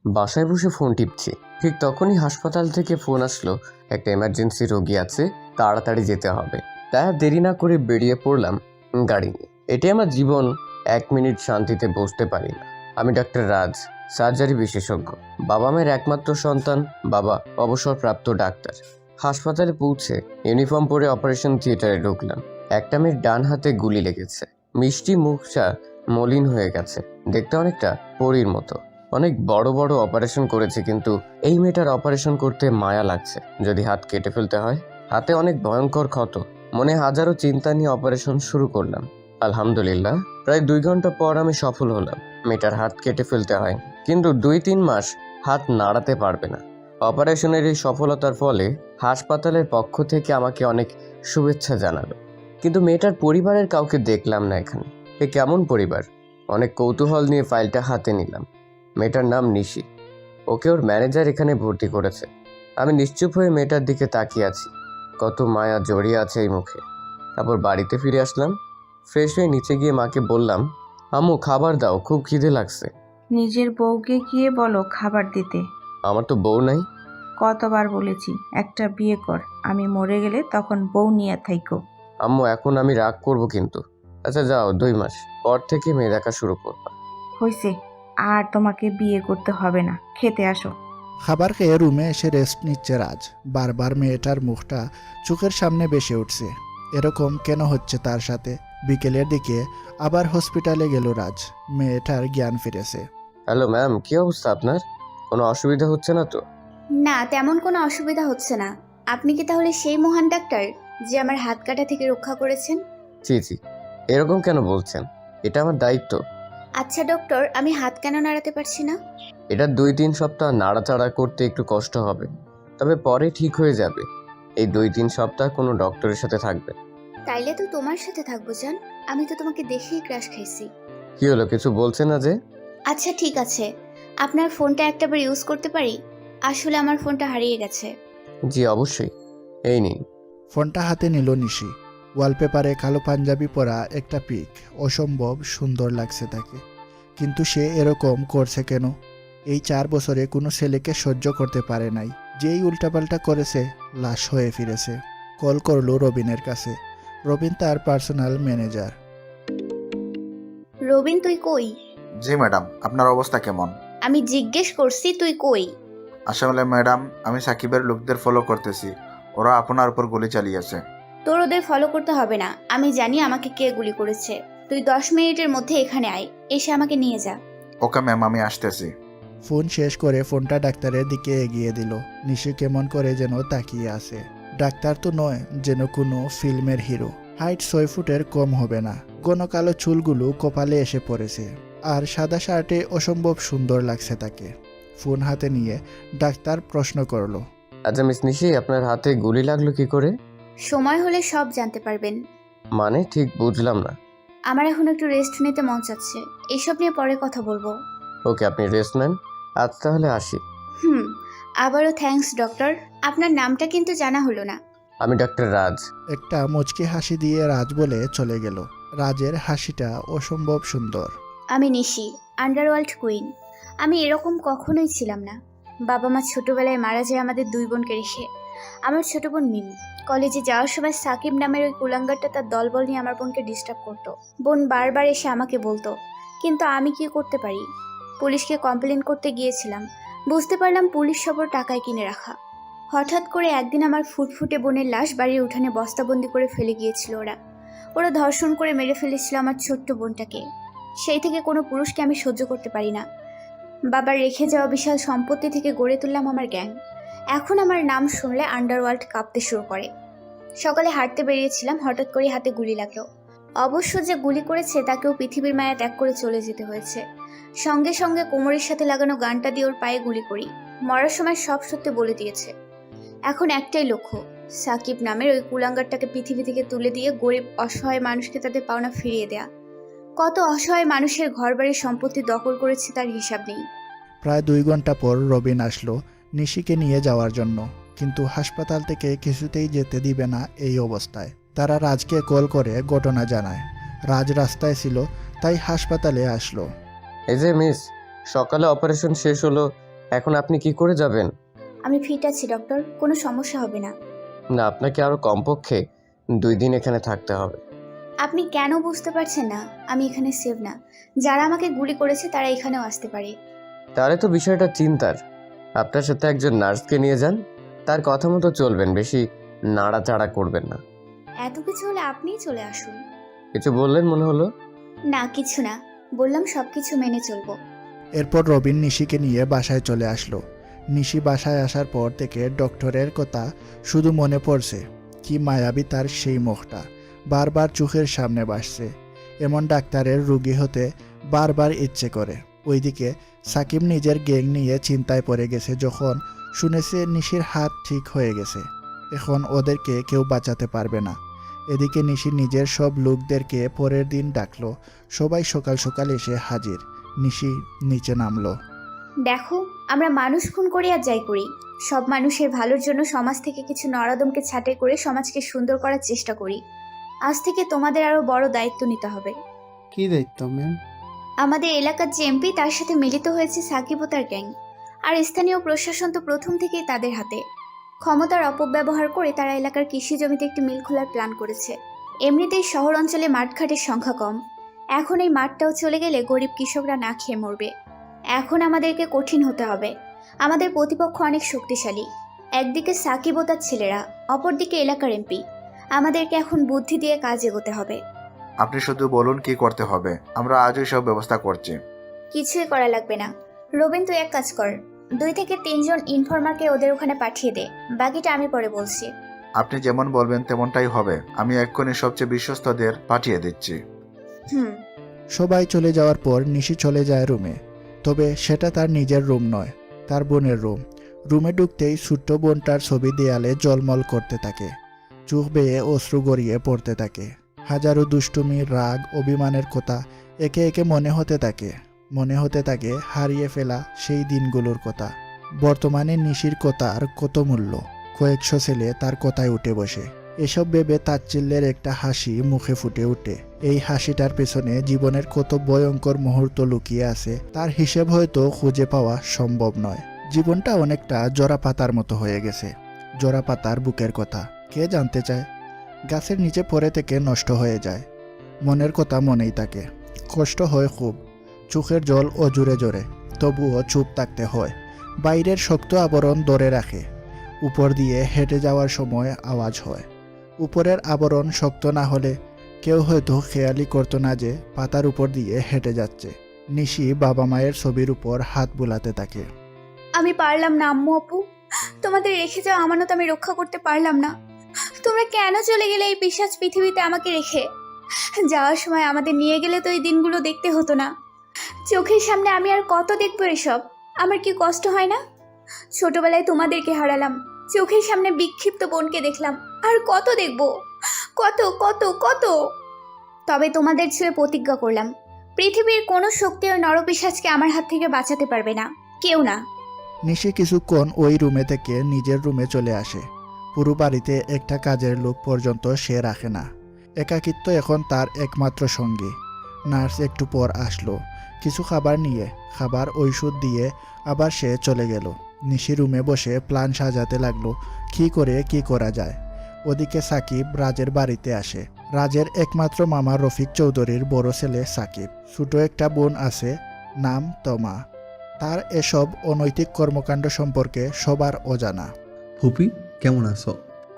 বাসায় বসে ফোন টিপছি, ঠিক তখনই হাসপাতাল থেকে ফোন আসলো, একটা এমার্জেন্সি রোগী আছে, তাড়াতাড়ি যেতে হবে। তাই আর দেরি না করে বেরিয়ে পড়লাম গাড়ি নিয়ে। এটি আমার জীবন, 1 মিনিট শান্তিতে বসতে পারি না। আমি ডাক্তার রাজ, সার্জারি বিশেষজ্ঞ, বাবা মায়ের একমাত্র সন্তান। বাবা অবসরপ্রাপ্ত ডাক্তার। হাসপাতালে পৌঁছে ইউনিফর্ম পরে অপারেশন থিয়েটারে ঢুকলাম। একটা মেয়ের ডান হাতে গুলি লেগেছে, মিষ্টি মুখটা মলিন হয়ে গেছে, দেখতে অনেকটা পরীর মতো। অনেক বড় বড় অপারেশন করেছে, কিন্তু এই মেয়েটার অপারেশন করতে মায়া লাগছে। যদি হাত কেটে ফেলতে হয়। হাতে অনেক ভয়ঙ্কর ক্ষত, মনে হাজারো চিন্তা নিয়ে অপারেশন শুরু করলাম। আলহামদুলিল্লাহ, প্রায় 2 ঘন্টা পর আমি সফল হলাম। মেয়েটার হাত কেটে ফেলতে হয়, কিন্তু 2-3 মাস হাত নাড়াতে পারবে না। অপারেশনের এই সফলতার ফলে হাসপাতালের পক্ষ থেকে আমাকে অনেক শুভেচ্ছা জানালো, কিন্তু মেয়েটার পরিবারের কাউকে দেখলাম না এখানে। এ কেমন পরিবার? অনেক কৌতূহল নিয়ে ফাইলটা হাতে নিলাম। মেয়েটার নাম নিশি। ওকে ওর ম্যানেজার এখানে ভর্তি করেছে। আমি নিশ্চুপ হয়ে মেয়েটার দিকে তাকিয়ে আছি। কত মায়া জড়িয়ে আছে এই মুখে। তারপর বাড়িতে ফিরে আসলাম। ফ্রেশ হয়ে নিচে গিয়ে মাকে বললাম, আম্মু খাবার দাও, খুব খিদে লাগছে। নিজের বউকে গিয়ে বলো খাবার দিতে। আমার তো বউ নাই। কতবার বলেছি একটা বিয়ে কর, আমি মরে গেলে তখন বউ নিয়ে থাইকো। আম্মু এখন আমি রাগ করব কিন্তু। আচ্ছা যাও, 2 মাস পর থেকে মেয়ে দেখা শুরু করবা। হইছে, আর তোমাকে বিয়ে করতে হবে না, খেতে আসো। খাবার খেয়ে রুমে এসে রেস্ট নিচ্ছে রাজ। বারবার মেয়েটার মুখটা চোখের সামনে ভেসে উঠছে। এরকম কেন হচ্ছে তার সাথে? বিকেলের দিকে আবার হসপিটালে গেল রাজ। মেয়েটার জ্ঞান ফিরেছে। হ্যালো ম্যাম, কি অবস্থা আপনার? কোনো অসুবিধা হচ্ছে না তো? না, তেমন কোনো অসুবিধা হচ্ছে না। আপনি কি তাহলে সেই মহান ডাক্তার যে আমার হাত কাটা থেকে রক্ষা করেছেন? জি জি, এরকম কেন বলছেন? এটা আমার দায়িত্ব। আচ্ছা ডক্টর, আমি হাত কেন নাড়াতে পারছি না? এটা 2-3 সপ্তাহ নাড়াচাড়া করতে একটু কষ্ট হবে, তবে পরে ঠিক হয়ে যাবে। এই 2-3 সপ্তাহ কোনো ডক্টরের সাথে থাকবে। তাইলে তো তোমার সাথে থাকবো জান। আমি তো তোমাকে দেখেই ক্রাশ খাইছি। কি হলো, কিছু বলছে না যে? আচ্ছা ঠিক আছে, আপনার ফোনটা একটাবার ইউজ করতে পারি? আসলে আমার ফোনটা হারিয়ে গেছে। জি অবশ্যই, এই নিন। ফোনটা হাতে নিল নিশি। ওয়ালপেপারে কালো পাঞ্জাবি পরা একটা পিক, অসম্ভব সুন্দর লাগছে তাকে। কিন্তু সে এরকম করছে কেন? এই 4 বছরে কোনো ছেলেকে সহ্য করতে পারে নাই। যেই উল্টাপাল্টা করেছে, লাশ হয়ে ফিরেছে। কল করলো রবিনের কাছে। রবিন তার পার্সোনাল ম্যানেজার। রবিন, তুই কই? জি ম্যাডাম, আপনার অবস্থা কেমন? আমি জিজ্ঞেস করছি তুই কই। আসলে ম্যাডাম, আমি সাকিবের লোকদের ফলো করতেছি। ওরা আপনার উপর গুলি চালিয়েছে। তোর ওদের ফলো করতে হবে না, আমি জানি আমাকে কে গুলি করেছে। তুই 10 মিনিটের মধ্যে এখানে আয়, এসে আমাকে নিয়ে যা। ওকে ম্যাম, আমি আসতেছি। ফোন শেষ করে ফোনটা ডাক্তারের দিকে এগিয়ে দিল। নিশি কেমন করে যেন তাকিয়ে আছে। ডাক্তার তো নয়, যেন কোনো ফিল্মের হিরো। হাইট 6 ফুটের কম হবে না। ঘন কালো চুলগুলো কপালে এসে পড়েছে, আর সাদা শার্টে অসম্ভব সুন্দর লাগছে তাকে। ফোন হাতে নিয়ে ডাক্তার প্রশ্ন করলো, আচ্ছা মিস নিশি, আপনার হাতে গুলি লাগলো কি করে? সময় হলে সব জানতে পারবেন। মানে ঠিক বুঝলাম না। আমার এখন একটু রেস্ট নিতে মন চাচ্ছে, এসব নিয়ে পরে কথা বলবো। ওকে, আপনি রেস্ট নেন। আজ তাহলে আসি। হুম, আবারও থ্যাঙ্কস ডক্টর। আপনার নামটা কিন্তু জানা হলো না। আমি ডাক্তার রাজ। একটা মুচকি হাসি দিয়ে রাজ বলে চলে গেল। রাজের হাসিটা অসম্ভব সুন্দর। আমি নিশি, আন্ডারওয়ার্ল্ড কুইন। আমি এরকম কখনোই ছিলাম না। বাবা মা ছোটবেলায় মারা যায় আমাদের 2 বোনকে রেখে। আমার ছোট বোন মিমি। কলেজে যাওয়ার সময় সাকিব নামের ওই কুলাঙ্গারটা তার দলবল নিয়ে আমার বোনকে ডিস্টার্ব করতো। বোন বারবার এসে আমাকে বলতো, কিন্তু আমি কি করতে পারি? পুলিশকে কমপ্লেন করতে গিয়েছিলাম, বুঝতে পারলাম পুলিশ সব ওর টাকায় কিনে রাখা। হঠাৎ করে একদিন আমার ফুটফুটে বোনের লাশ বাড়ির উঠানে বস্তাবন্দি করে ফেলে গিয়েছিল ওরা। ওরা ধর্ষণ করে মেরে ফেলেছিল আমার ছোট্ট বোনটাকে। সেই থেকে কোনো পুরুষকে আমি সহ্য করতে পারি না। বাবার রেখে যাওয়া বিশাল সম্পত্তি থেকে গড়ে তুললাম আমার গ্যাং। এখন আমার নাম শুনলে আন্ডারওয়ার্ল্ড কাঁপতে শুরু করে। সকালে হাঁটতে বেরিয়েছিলাম, হঠাৎ করে হাতে গুলি লাগলো। অবশ্য যে গুলি করেছে তাকেও পৃথিবীর মায়া ত্যাগ করে চলে যেতে হয়েছে। সঙ্গে সঙ্গে কোমরের সাথে লাগানো গানটা দিয়ে ওর পায়ে গুলি করি। মরার সময় সব সত্যি বলে দিয়েছে। এখন একটাই লক্ষ্য, সাকিব নামের ওই কুলাঙ্গারটাকে পৃথিবী থেকে তুলে দিয়ে গরিব অসহায় মানুষকে তাদের পাওনা ফিরিয়ে দেয়া। কত অসহায় মানুষের ঘরবাড়ির সম্পত্তি দখল করেছে তার হিসাব নেই। প্রায় 2 ঘন্টা পর রবিন আসলো নিশিকে নিয়ে যাওয়ার জন্য, কিন্তু হাসপাতাল থেকে কিছুতেই যেতে দিবে না এই অবস্থায়। তারা রাজকে কল করে ঘটনা জানায়। রাজ রাস্তায় ছিল, তাই হাসপাতালে আসলো। এই যে মিস, সকালে অপারেশন শেষ হলো, এখন আপনি কি করে যাবেন? আমি ফিট আছি ডক্টর, কোনো সমস্যা হবে না। না, আপনাকে আরও কমপক্ষে 2 দিন এখানে থাকতে হবে। আপনি কেন বুঝতে পারছেন না আমি এখানে সেভ না? যারা আমাকে গুলি করেছে তারা এখানেও আসতে পারে। তাহলে তো বিষয়টা চিন্তার। আপনার সাথে একজন নার্সকে নিয়ে যান, তার কথা মতো চলবেন, বেশি নাড়াচাড়া করবেন না। এত কিছু হলে আপনিই চলে আসুন। কিছু বললেন মনে হলো? না কিছু না, বললাম সব কিছু মেনে চলবো। এরপর রবিন নিশিকে নিয়ে বাসায় চলে আসলো। নিশি বাসায় আসার পর থেকে ডক্টরের কথা শুধু মনে পড়ছে। কি মায়াবী তার সেই মুখটা, বারবার চোখের সামনে ভাসছে। এমন ডাক্তারের রোগী হতে বারবার ইচ্ছে করে। ওইদিকে সাকিব নিজের গ্যাং নিয়ে চিন্তায় পড়ে গেছে যখন শুনেছে নিশির হাত ঠিক হয়ে গেছে। এখন ওদেরকে কেউ বাঁচাতে পারবে না। এদিকে নিশি নিজের সব লোকদেরকে পরের দিন ডাকলো। সবাই সকাল সকাল এসে হাজির। নিশি নিচে নামলো। দেখো, আমরা মানুষ খুন করি আর যাই করি, সব মানুষের ভালোর জন্য সমাজ থেকে কিছু নরাদমকে ছাঁটাই করে সমাজকে সুন্দর করার চেষ্টা করি। আজ থেকে তোমাদের আরো বড় দায়িত্ব নিতে হবে। কি দায়িত্ব ম্যাম? আমাদের এলাকার যে এমপি তার সাথে মিলিত হয়েছে সাকিব ও তার গ্যাং, আর স্থানীয় প্রশাসন তো প্রথম থেকেই তাদের হাতে। ক্ষমতার অপব্যবহার করে তারা এলাকার কৃষি জমিতে একটি মিল খোলার প্ল্যান করেছে। এমনিতেই শহর অঞ্চলে মাঠঘাটের সংখ্যা কম, এখন এই মাঠটাও চলে গেলে গরিব কৃষকরা না খেয়ে মরবে। এখন আমাদেরকে কঠিন হতে হবে। আমাদের প্রতিপক্ষ অনেক শক্তিশালী, একদিকে সাকিব ও তার ছেলেরা, অপরদিকে এলাকার এমপি। আমাদেরকে এখন বুদ্ধি দিয়ে কাজ এগোতে হবে। আপনি শুধু বলুন কি করতে হবে, আমরা আজই সব ব্যবস্থা করছি। কিছুই করা লাগবে না। রবিন, তুই এক কাজ কর, 2 থেকে 3 জন ইনফর্মারকে ওদের ওখানে পাঠিয়ে দে, বাকিটা আমি পরে বলছি। আপনি যেমন বলবেন তেমনটাই হবে। আমি এক্ষুনি সবচেয়ে বিশ্বস্তদের পাঠিয়ে দিচ্ছি। হুম। সবাই চলে যাওয়ার পর নিশি চলে যায় রুমে। তবে সেটা তার নিজের রুম নয়, তার বোনের রুম। রুমে ঢুকতেই ছোট্ট বোনটার ছবি দেয়ালে জলমল করতে থাকে। চোখ বেয়ে অশ্রু গড়িয়ে পড়তে থাকে। হাজারো দুষ্টুমি, রাগ, অভিমানের কথা একে একে মনে হতে থাকে হারিয়ে ফেলা সেই দিনগুলোর কথা। বর্তমানে নিশির কথার কত মূল্য, কয়েকশো ছেলে তার কথায় উঠে বসে। এসব ভেবে তাচ্ছিল্যের একটা হাসি মুখে ফুটে ওঠে। এই হাসিটার পেছনে জীবনের কত ভয়ঙ্কর মুহূর্ত লুকিয়ে আছে তার হিসেব হয়তো খুঁজে পাওয়া সম্ভব নয়। জীবনটা অনেকটা জরা পাতার মতো হয়ে গেছে। জরা পাতার বুকের কথা কে জানতে চায়? গাছের নিচে পড়ে থেকে নষ্ট হয়ে যায়। মনের কথা মনেই থাকে, কষ্ট হয় খুব, চোখের জল অজুরে জোরে, তবুও চুপ থাকতে হয়। বাইরের শক্ত আবরণ ধরে রাখে, উপর দিয়ে হেঁটে যাওয়ার সময় আওয়াজ হয়। উপরের আবরণ শক্ত না হলে কেউ হয়তো খেয়ালই করতো না যে পাতার উপর দিয়ে হেঁটে যাচ্ছে। নিশি বাবা মায়ের ছবির উপর হাত বুলাতে থাকে। আমি পারলাম না আম্মু আপু, তোমাদের রেখে যাওয়া আমানত আমি রক্ষা করতে পারলাম না। তোমরা কেন চলে গেলে এই পিশাচ পৃথিবীতে আমাকে রেখে? যাওয়ার সময় আমাদের নিয়ে গেলে তো এই দিনগুলো দেখতে হতো না। চোখের সামনে আমি আর কত দেখবো এসব? আমার কি কষ্ট হয় না? ছোটবেলায় তোমাদেরকে হারালাম, চোখের সামনে বিক্ষিপ্ত বোনকে দেখলাম, আর কত দেখবো? কত কত কত। তবে তোমাদের ছুঁয়ে প্রতিজ্ঞা করলাম, পৃথিবীর কোনো শক্তি ওই নরপিশাচকে আমার হাত থেকে বাঁচাতে পারবে না, কেউ না। নিশি কিছুক্ষণ ওই রুমে থেকে নিজের রুমে চলে আসে। পুরো বাড়িতে একটা কাজের লোক পর্যন্ত সে রাখে না। একাকিত্ব এখন তার একমাত্র সঙ্গী। নার্স একটু পর আসলো, কিছু খাবার নিয়ে, খাবার ঔষধ দিয়ে আবার সে চলে গেল। নিশি রুমে বসে প্ল্যান সাজাতে লাগলো কি করে কি করা যায়। ওদিকে সাকিব রাজের বাড়িতে আসে। রাজের একমাত্র মামা রফিক চৌধুরীর বড় ছেলে সাকিব। ছোট একটা বোন আছে, নাম তমা। তার এসব অনৈতিক কর্মকাণ্ড সম্পর্কে সবার অজানা। ফুপি, কেমন আছো?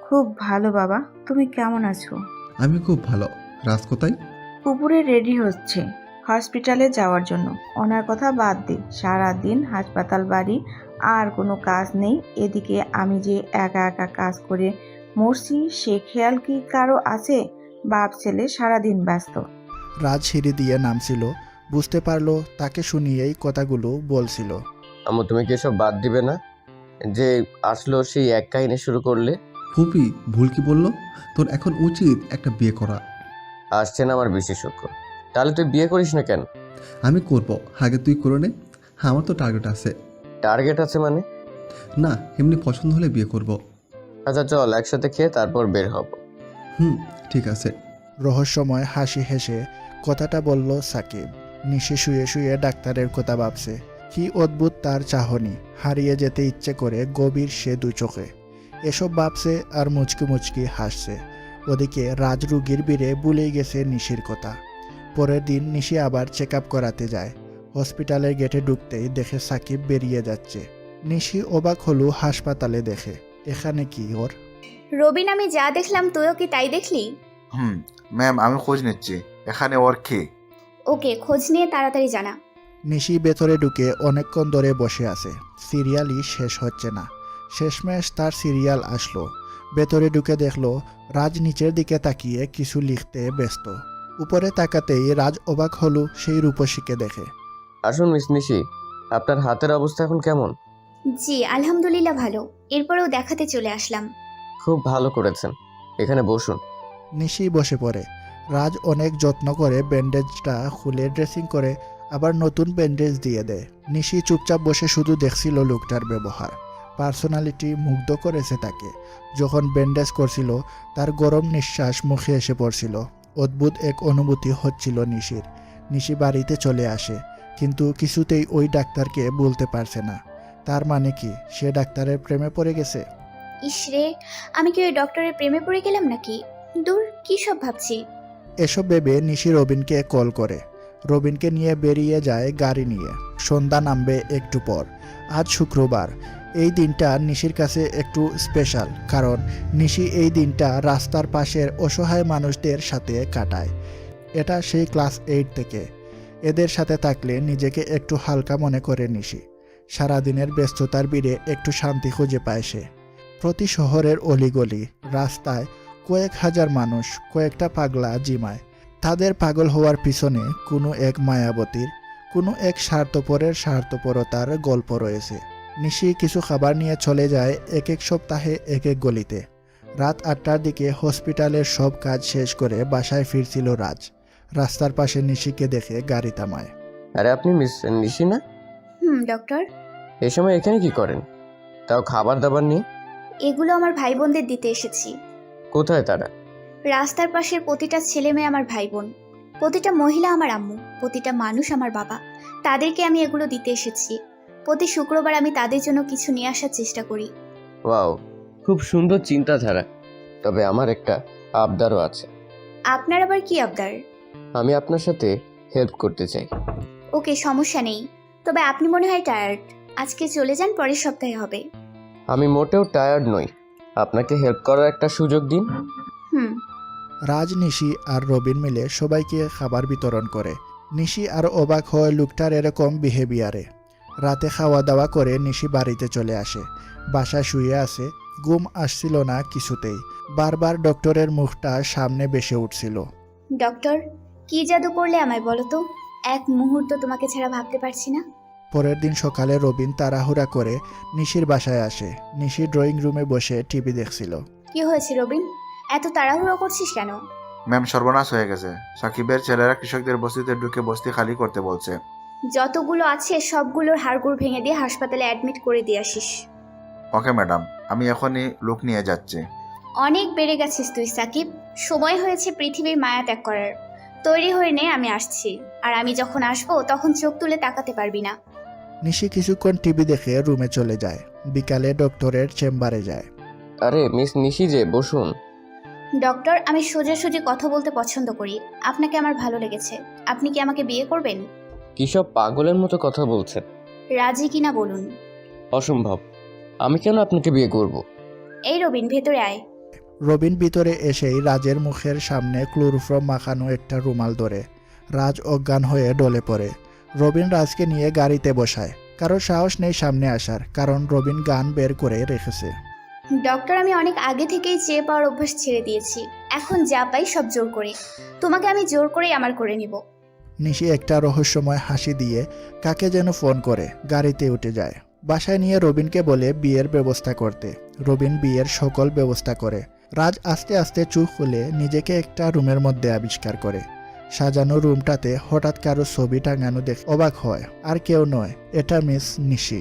খুব ভালো বাবা, তুমি কেমন আছো? আমি খুব ভালো। রাজ কোথায়? উপরে রেডি হচ্ছে হসপিটালে যাওয়ার জন্য। ওনার কথা বাদ দে, সারাদিন হাসপাতাল বাড়ি, আর কোনো কাজ নেই। এদিকে আমি যে একা একা কাজ করে মরছি সে খেয়াল কি কারো আছে? বাপ ছেলে সারাদিন ব্যস্ত। রাজ সিঁড়ি দিয়ে নামছিল, বুঝতে পারলো তাকে শুনিয়েই কথাগুলো বলছিল। আম্মু, তুমি কি এসব বাদ দিবে না? যে আসলো সেই এক কাহিনী শুরু করলে। ফুপি, ভুল কি বললো? তোর এখন উচিত একটা বিয়ে করা। আসছেন আমার বিশেষজ্ঞ, তাহলে তুই বিয়ে করিস না কেন? আমি করব, আগে তুই করে নে। হ্যাঁ, আমার তো টার্গেট আছে। টার্গেট আছে মানে? না, এমনি পছন্দ হলে বিয়ে করব। আচ্ছা চল, একসাথে খেয়ে তারপর বের হব। ঠিক আছে। রহস্যময় হাসি হেসে কথাটা বলল সাকিব। নিশি শুয়ে শুয়ে ডাক্তারের কথা ভাবছে। কি অদ্ভুত তার চাহনি, হারিয়ে যেতে ইচ্ছে করে গভীর সে দু চোখে। এসব ভাবছে আর মুচকি মুচকি হাসছে। ওদিকে রাজ রুগীর ভিড়ে ভুলেই গেছে নিশির কথা। পরের দিন নিশি আবার চেক আপ করাতে যায়। হসপিটালের গেটে ঢুকতেই দেখে সাকিব বেরিয়ে যাচ্ছে। নিশি অবাক হলো হাসপাতালে দেখে। এখানে কি ওর? রবিন, আমি যা দেখলাম তুইও কি তাই দেখলি? ম্যাম আমি খোঁজ নিচ্ছি, এখানে ওর কি? ওকে, খোঁজ নিয়ে তাড়াতাড়ি জানা। নিশি ভেতরে ঢুকে অনেকক্ষণ ধরে বসে আছে। সিরিয়ালই শেষ হচ্ছে না। শেষমেশ তার সিরিয়াল আসলো। ভেতরে ঢুকে দেখলো রাজ নিচের দিকে তাকিয়ে কিছু লিখতে ব্যস্ত। উপরে তাকাতেই রাজ অবাক হলো সেই রূপসীকে দেখে। আসুন মিস নিশি, আপনার হাতের অবস্থা এখন কেমন? জি আলহামদুলিল্লাহ ভালো। এরপরেও দেখাতে চলে আসলাম। খুব ভালো করেছেন, এখানে বসুন। নিশি বসে পড়ে। রাজ অনেক যত্ন করে ব্যান্ডেজটা খুলে ড্রেসিং করে আবার নতুন ব্যান্ডেজ দিয়ে দেয়। নিশি চুপচাপ বসে শুধু দেখছিল লোকটার ব্যবহার। পার্সোনালিটি মুগ্ধ করেছে তাকে। যখন ব্যান্ডেজ করছিল তার গরম নিঃশ্বাস মুখে এসে পড়ছিল। অদ্ভুত এক অনুভূতি হচ্ছিল নিশির। নিশি বাড়িতে চলে আসে, কিন্তু কিছুতেই ওই ডাক্তারকে বলতে পারছে না। তার মানে কি সে ডাক্তারের প্রেমে পড়ে গেছে? ইসরে, আমি কি ওই ডক্টরের প্রেমে পড়ে গেলাম নাকি? দূর, কি সব ভাবছি। এসব ভেবে নিশি রবিনকে কল করে। রবিনকে নিয়ে বেরিয়ে যায় গাড়ি নিয়ে। সন্ধ্যা নামবে একটু পর। আজ শুক্রবার। এই দিনটা নিশির কাছে একটু স্পেশাল, কারণ নিশি এই দিনটা রাস্তার পাশের অসহায় মানুষদের সাথে কাটায়। এটা সেই ক্লাস 8 থেকে। এদের সাথে থাকলে নিজেকে একটু হালকা মনে করে নিশি। সারাদিনের ব্যস্ততার ভিড়ে একটু শান্তি খুঁজে পায় সে। প্রতি শহরের অলিগলি রাস্তায় কয়েক হাজার মানুষ, কয়েকটা পাগলা জিমায়। তাদের পাগল হওয়ার পিছনে কোনো এক মায়াবতীর, কোনো এক স্বার্থপরতার গল্প রয়েছে। নিশি কিছু খাবার নিয়ে চলে যায় এক এক সপ্তাহে এক এক গলিতে। রাত 8টার দিকে হসপিটালের সব কাজ শেষ করে বাসায় ফিরছিল রাজ। রাস্তার পাশে নিশিকে দেখে গাড়ি থামায়। আরে আপনি মিস নিশি না? ডক্টর, এই সময় এখানে কি করেন? তাও খাবার দাবার নিয়ে? এগুলো আমার ভাই বোনদের দিতে এসেছি। কোথায় তারা? রাস্তার পাশের প্রতিটা ছেলে মেয়ে আমার ভাই বোন, প্রতিটা মহিলা আমার আম্মু, প্রতিটা মানুষ আমার বাবা। তাদেরকে আমি এগুলো দিতে এসেছি। প্রতি শুক্রবার আমি তাদের জন্য কিছু নিয়ে আসার চেষ্টা করি। ওয়াও, খুব সুন্দর চিন্তাধারা। তবে আমার একটা আবদারও আছে। আপনার আবার কি আবদার? আমি আপনার সাথে হেল্প করতে চাই। ওকে, সমস্যা নেই। তবে আপনি মনে হয় টায়ার্ড। আজকে চলে যান, পরের সপ্তাহে হবে। আমি মোটেও টায়ার্ড নই, আপনাকে হেল্প করার একটা সুযোগ দিন। রাজ, নিশি আর রবিন মিলে সবাইকে খাবার বিতরণ করে। নিশি আর অবাক হয় লোকটার এরকম বিহেভিয়ারে। রাতে খাওয়া দাওয়া করে নিশি বাড়িতে চলে আসে। বাসায় শুয়ে আছে। ঘুম আসছিল না কিছুতেই। বারবার ডক্টরের মুখটা সামনে ভেসে উঠছিল। ডক্টর, কি জাদু করলে আমায় বলো তো? এক মুহূর্ত তোমাকে ছাড়া ভাবতে পারছি না। পরের দিন সকালে রবিন তাড়াহুড়া করে নিশির বাসায় আসে। নিশি ড্রয়িং রুমে বসে টিভি দেখছিল। কি হয়েছে রবিন, এত তাড়াহুড়ো করছিস কেন? ম্যাম সর্বনাশ হয়ে গেছে। সাকিবের ছেলেরা কৃষকদের বস্তিতে ঢুকে বস্তি খালি করতে বলছে। যতগুলো আছে সবগুলোর হাড়গোড় ভেঙে দিয়ে হাসপাতালে অ্যাডমিট করে দিয়ে আসিস। ওকে ম্যাডাম, আমি এখনই লোক নিয়ে যাচ্ছি। অনেক বেড়ে গেছিস তুই সাকিব। সময় হয়েছে পৃথিবীর মায়া ত্যাগ করার। তৈরি হয়ে নে, আমি আসছি। আর আমি যখন আসবো তখন চোখ তুলে তাকাতে পারবি না। নিশি কিছুক্ষণ টিভি দেখে রুমে চলে যায়। বিকালে ডক্টরের চেম্বারে যায়। আরে মিস নিশি যে, বসুন। ডক্টর, আমি সোজাসুজি কথা বলতে পছন্দ করি। আপনাকে আমার ভালো লেগেছে। আপনি কি আমাকে বিয়ে করবেন? কি সব পাগলের মতো কথা বলছেন? রাজি কিনা বলুন। অসম্ভব, আমি কেন আপনাকে বিয়ে করব? এই রবিন, ভেতরে আয়। রবিন ভিতরে এসেই রাজের মুখের সামনে ক্লোরোফর্ম মাখানো একটা রুমাল ধরে। রাজ অজ্ঞান হয়ে ডলে পড়ে। রবিন রাজকে নিয়ে গাড়িতে বসায়। কারোর সাহস নেই সামনে আসার, কারণ রবিন গান বের করে রেখেছে। ডক্টর, আমি অনেক আগে থেকেই চেয়ে পাওয়ার অভ্যাস ছেড়ে দিয়েছি। এখন যা পাই সব জোর করে। তোমাকে আমি জোর করেই আমার করে নিব। নিশি একটা রহস্যময় হাসি দিয়ে কাকে যেন ফোন করে গাড়িতে উঠে যায়। বাসায় নিয়ে রবিনকে বলে বিয়ের ব্যবস্থা করতে। রবিন বিয়ের সকল ব্যবস্থা করে। রাজ আস্তে আস্তে চোখ খুলে নিজেকে একটা রুমের মধ্যে আবিষ্কার করে। সাজানো রুমটাতে হঠাৎ কারো ছবি টাঙানো দেখে অবাক হয়। আর কেউ নয়, এটা মিস নিশি।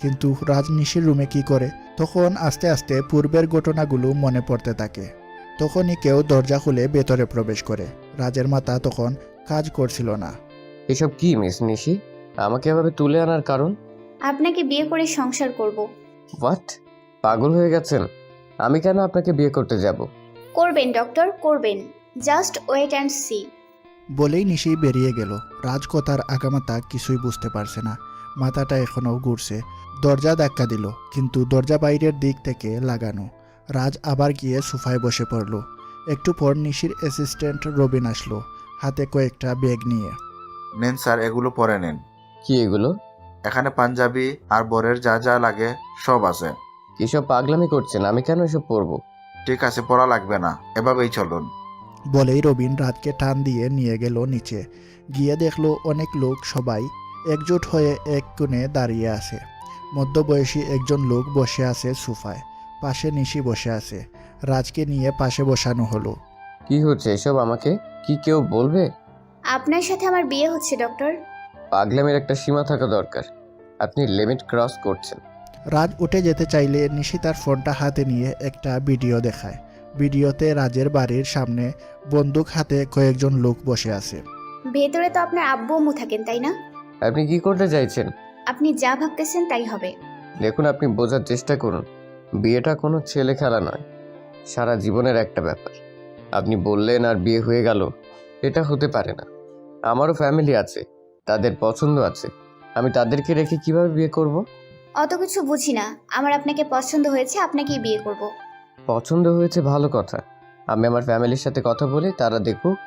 কিন্তু রাজ নিশির রুমে কি করে? তখন আস্তে আস্তে পূর্বের ঘটনাগুলো মনে পড়তে থাকে। তখনই কেউ দরজা খুলে ভেতরে প্রবেশ করে। রাজের মাথা তখন কাজ করছিল না। এসব কি মিস নিশি? আমাকে এভাবে তুলে আনার কারণ? আপনাকে বিয়ে করে সংসার করব। হোয়াট? পাগল হয়ে গেছেন? আমি কেন আপনাকে বিয়ে করতে যাব? করবেন ডক্টর, করবেন। Just wait and see. বলেই নিশি বেরিয়ে গেল। রাজ কথার আগামাতা কিছুই বুঝতে পারছে না, মাথাটা এখনও ঘুরছে। দরজা ধাক্কা দিল, কিন্তু দরজা বাইরের দিক থেকে লাগানো। রাজ আবার গিয়ে সোফায় বসে পড়ল। একটু পর নিশির অ্যাসিস্ট্যান্ট রবিন আসলো, হাতে কয়েকটা ব্যাগ নিয়ে। নেন স্যার, এগুলো পরে নেন। কি এগুলো? এখানে পাঞ্জাবি আর বরের যা যা লাগে সব আছে। কিসব পাগলামি করছেন? আমি কেন এসব পরবো? ঠিক আছে, পড়া লাগবে না, এভাবেই চলুন। বলেই রবিন রাজকে টান দিয়ে নিয়ে গেল নিচে। গিয়ে দেখলো অনেক লোক সবাই একজোট হয়ে এক কোণে দাঁড়িয়ে আছে। মধ্যবয়সী একজন লোক বসে আছে সোফায়, পাশে নিশি বসে আছে। রাজকে নিয়ে পাশে বসানো হলো। কি হচ্ছে এসব? আমাকে কি কেউ বলবে? আপনার সাথে আমার বিয়ে হচ্ছে ডক্টর। পাগলামের একটা সীমা থাকা দরকার। আপনি লিমিট ক্রস করছেন। রাজ উঠে যেতে চাইলে নিশি তার ফোনটা হাতে নিয়ে একটা ভিডিও দেখায়। ভিডিওতে রাজের বাড়ির সামনে বন্দুক হাতে কয়েকজন লোক বসে আছে। ভেতরে তো আপনার আব্বু আম্মু থাকেন, তাই না? আপনি কি করতে চাইছেন? আপনি যা ভাবতেছেন তাই হবে। দেখুন, আপনি বোঝার চেষ্টা করুন। বিয়েটা কোনো ছেলে খেলা নয়, সারা জীবনের একটা ব্যাপার। আপনি বললেন আর বিয়ে হয়ে গেল, এটা হতে পারে না। আমারও ফ্যামিলি আছে, তাদের পছন্দ আছে। আমি তাদেরকে রেখে কিভাবে বিয়ে করব? অত কিছু বুঝি না, আমার আপনাকে পছন্দ হয়েছে, আপনাকেই বিয়ে করব। পছন্দ হয়েছে ভালো কথা। আমি আমার ফ্যামিলির সাথে কথা বলি, তারা দেখুক,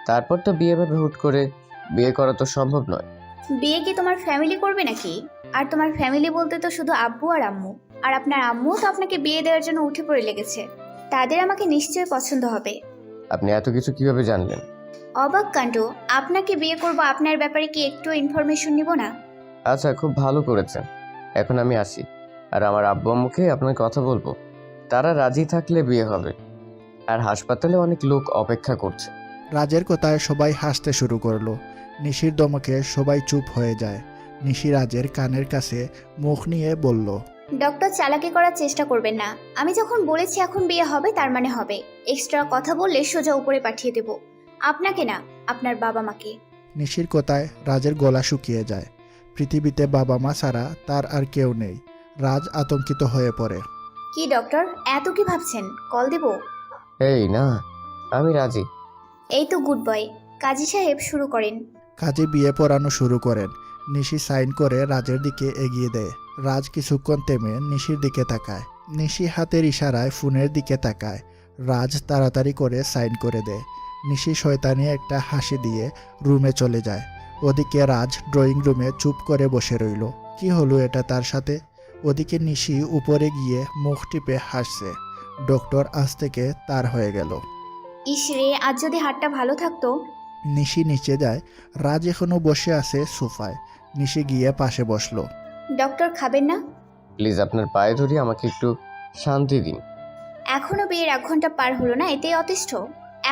তারপর তো বিয়ে ভাবে হুট করে বিয়ে করা তো সম্ভব নয়। বিয়ে কি তোমার ফ্যামিলি করবে নাকি? আর তোমার ফ্যামিলি বলতে তো শুধু আব্বু আর আম্মু। আর আপনার আম্মু তো আপনাকে বিয়ে দেওয়ার জন্য উঠে পড়ে লেগেছে। তাদের আমাকে নিশ্চয়ই পছন্দ হবে। আপনি এত কিছু কিভাবে জানলেন? অবাক কাণ্ড, আপনাকে বিয়ে করব, আপনার ব্যাপারে কি একটু ইনফরমেশন নিব না? আচ্ছা, খুব ভালো করেছেন। এখন আমি আসি, আর আমার আব্বু আম্মুকে আপনার কথা বলবো। তারা রাজি থাকলে বিয়ে হবে। আর হাসপাতালে অনেক লোক অপেক্ষা করছে। রাজের কথায় সবাই হাসতে শুরু করলো। নিশির দমকে সবাই চুপ হয়ে যায়। নিশি রাজের কানের কাছে মুখ নিয়ে বলল, ডক্টর, চালাকি করার চেষ্টা করবেন না। আমি যখন বলেছি এখন বিয়ে হবে, তার মানে হবে। এক্সট্রা কথা বললে সোজা উপরে পাঠিয়ে দেব। আপনাকে না, আপনার বাবা মাকে। নিশির কথায় রাজের গলা শুকিয়ে যায়। পৃথিবীতে বাবা মা ছাড়া তার আর কেউ নেই। রাজ আতঙ্কিত হয়ে পড়ে। কি ডক্টর, এত কি ভাবছেন? কল দেব? এই না, আমি রাজি। এই তো গুড বয়। কাজী সাহেব, শুরু করেন। কাজে বিয়ে পড়ানো শুরু করেন। নিশি সাইন করে রাজের দিকে এগিয়ে দেয়। রাজ কিছুক্ষণ থেমে নিশির দিকে তাকায়। নিশি হাতের ইশারায় ফোনের দিকে তাকায়। রাজ তাড়াতাড়ি করে সাইন করে দেয়। নিশি শয়তানি একটা হাসি দিয়ে রুমে চলে যায়। ওদিকে রাজ ড্রয়িং রুমে চুপ করে বসে রইল। কি হলো এটা তার সাথে? ওদিকে নিশি উপরে গিয়ে মুখ টিপে হাসছে। ডক্টর আজ থেকে তার হয়ে গেল। ইসরে, আজ যদি হাতটা ভালো থাকতো। নিশি নিচে যায়। রাজ এখনো বসে আছে সোফায়। নিশি গিয়ে পাশে বসলো। ডক্টর, খাবেন না? প্লিজ আপনার পায়ে ধরি, আমাকে একটু শান্তি দিন। এখনো বিয়ের 1 ঘন্টা পার হলো না, এতেই অতিষ্ঠ?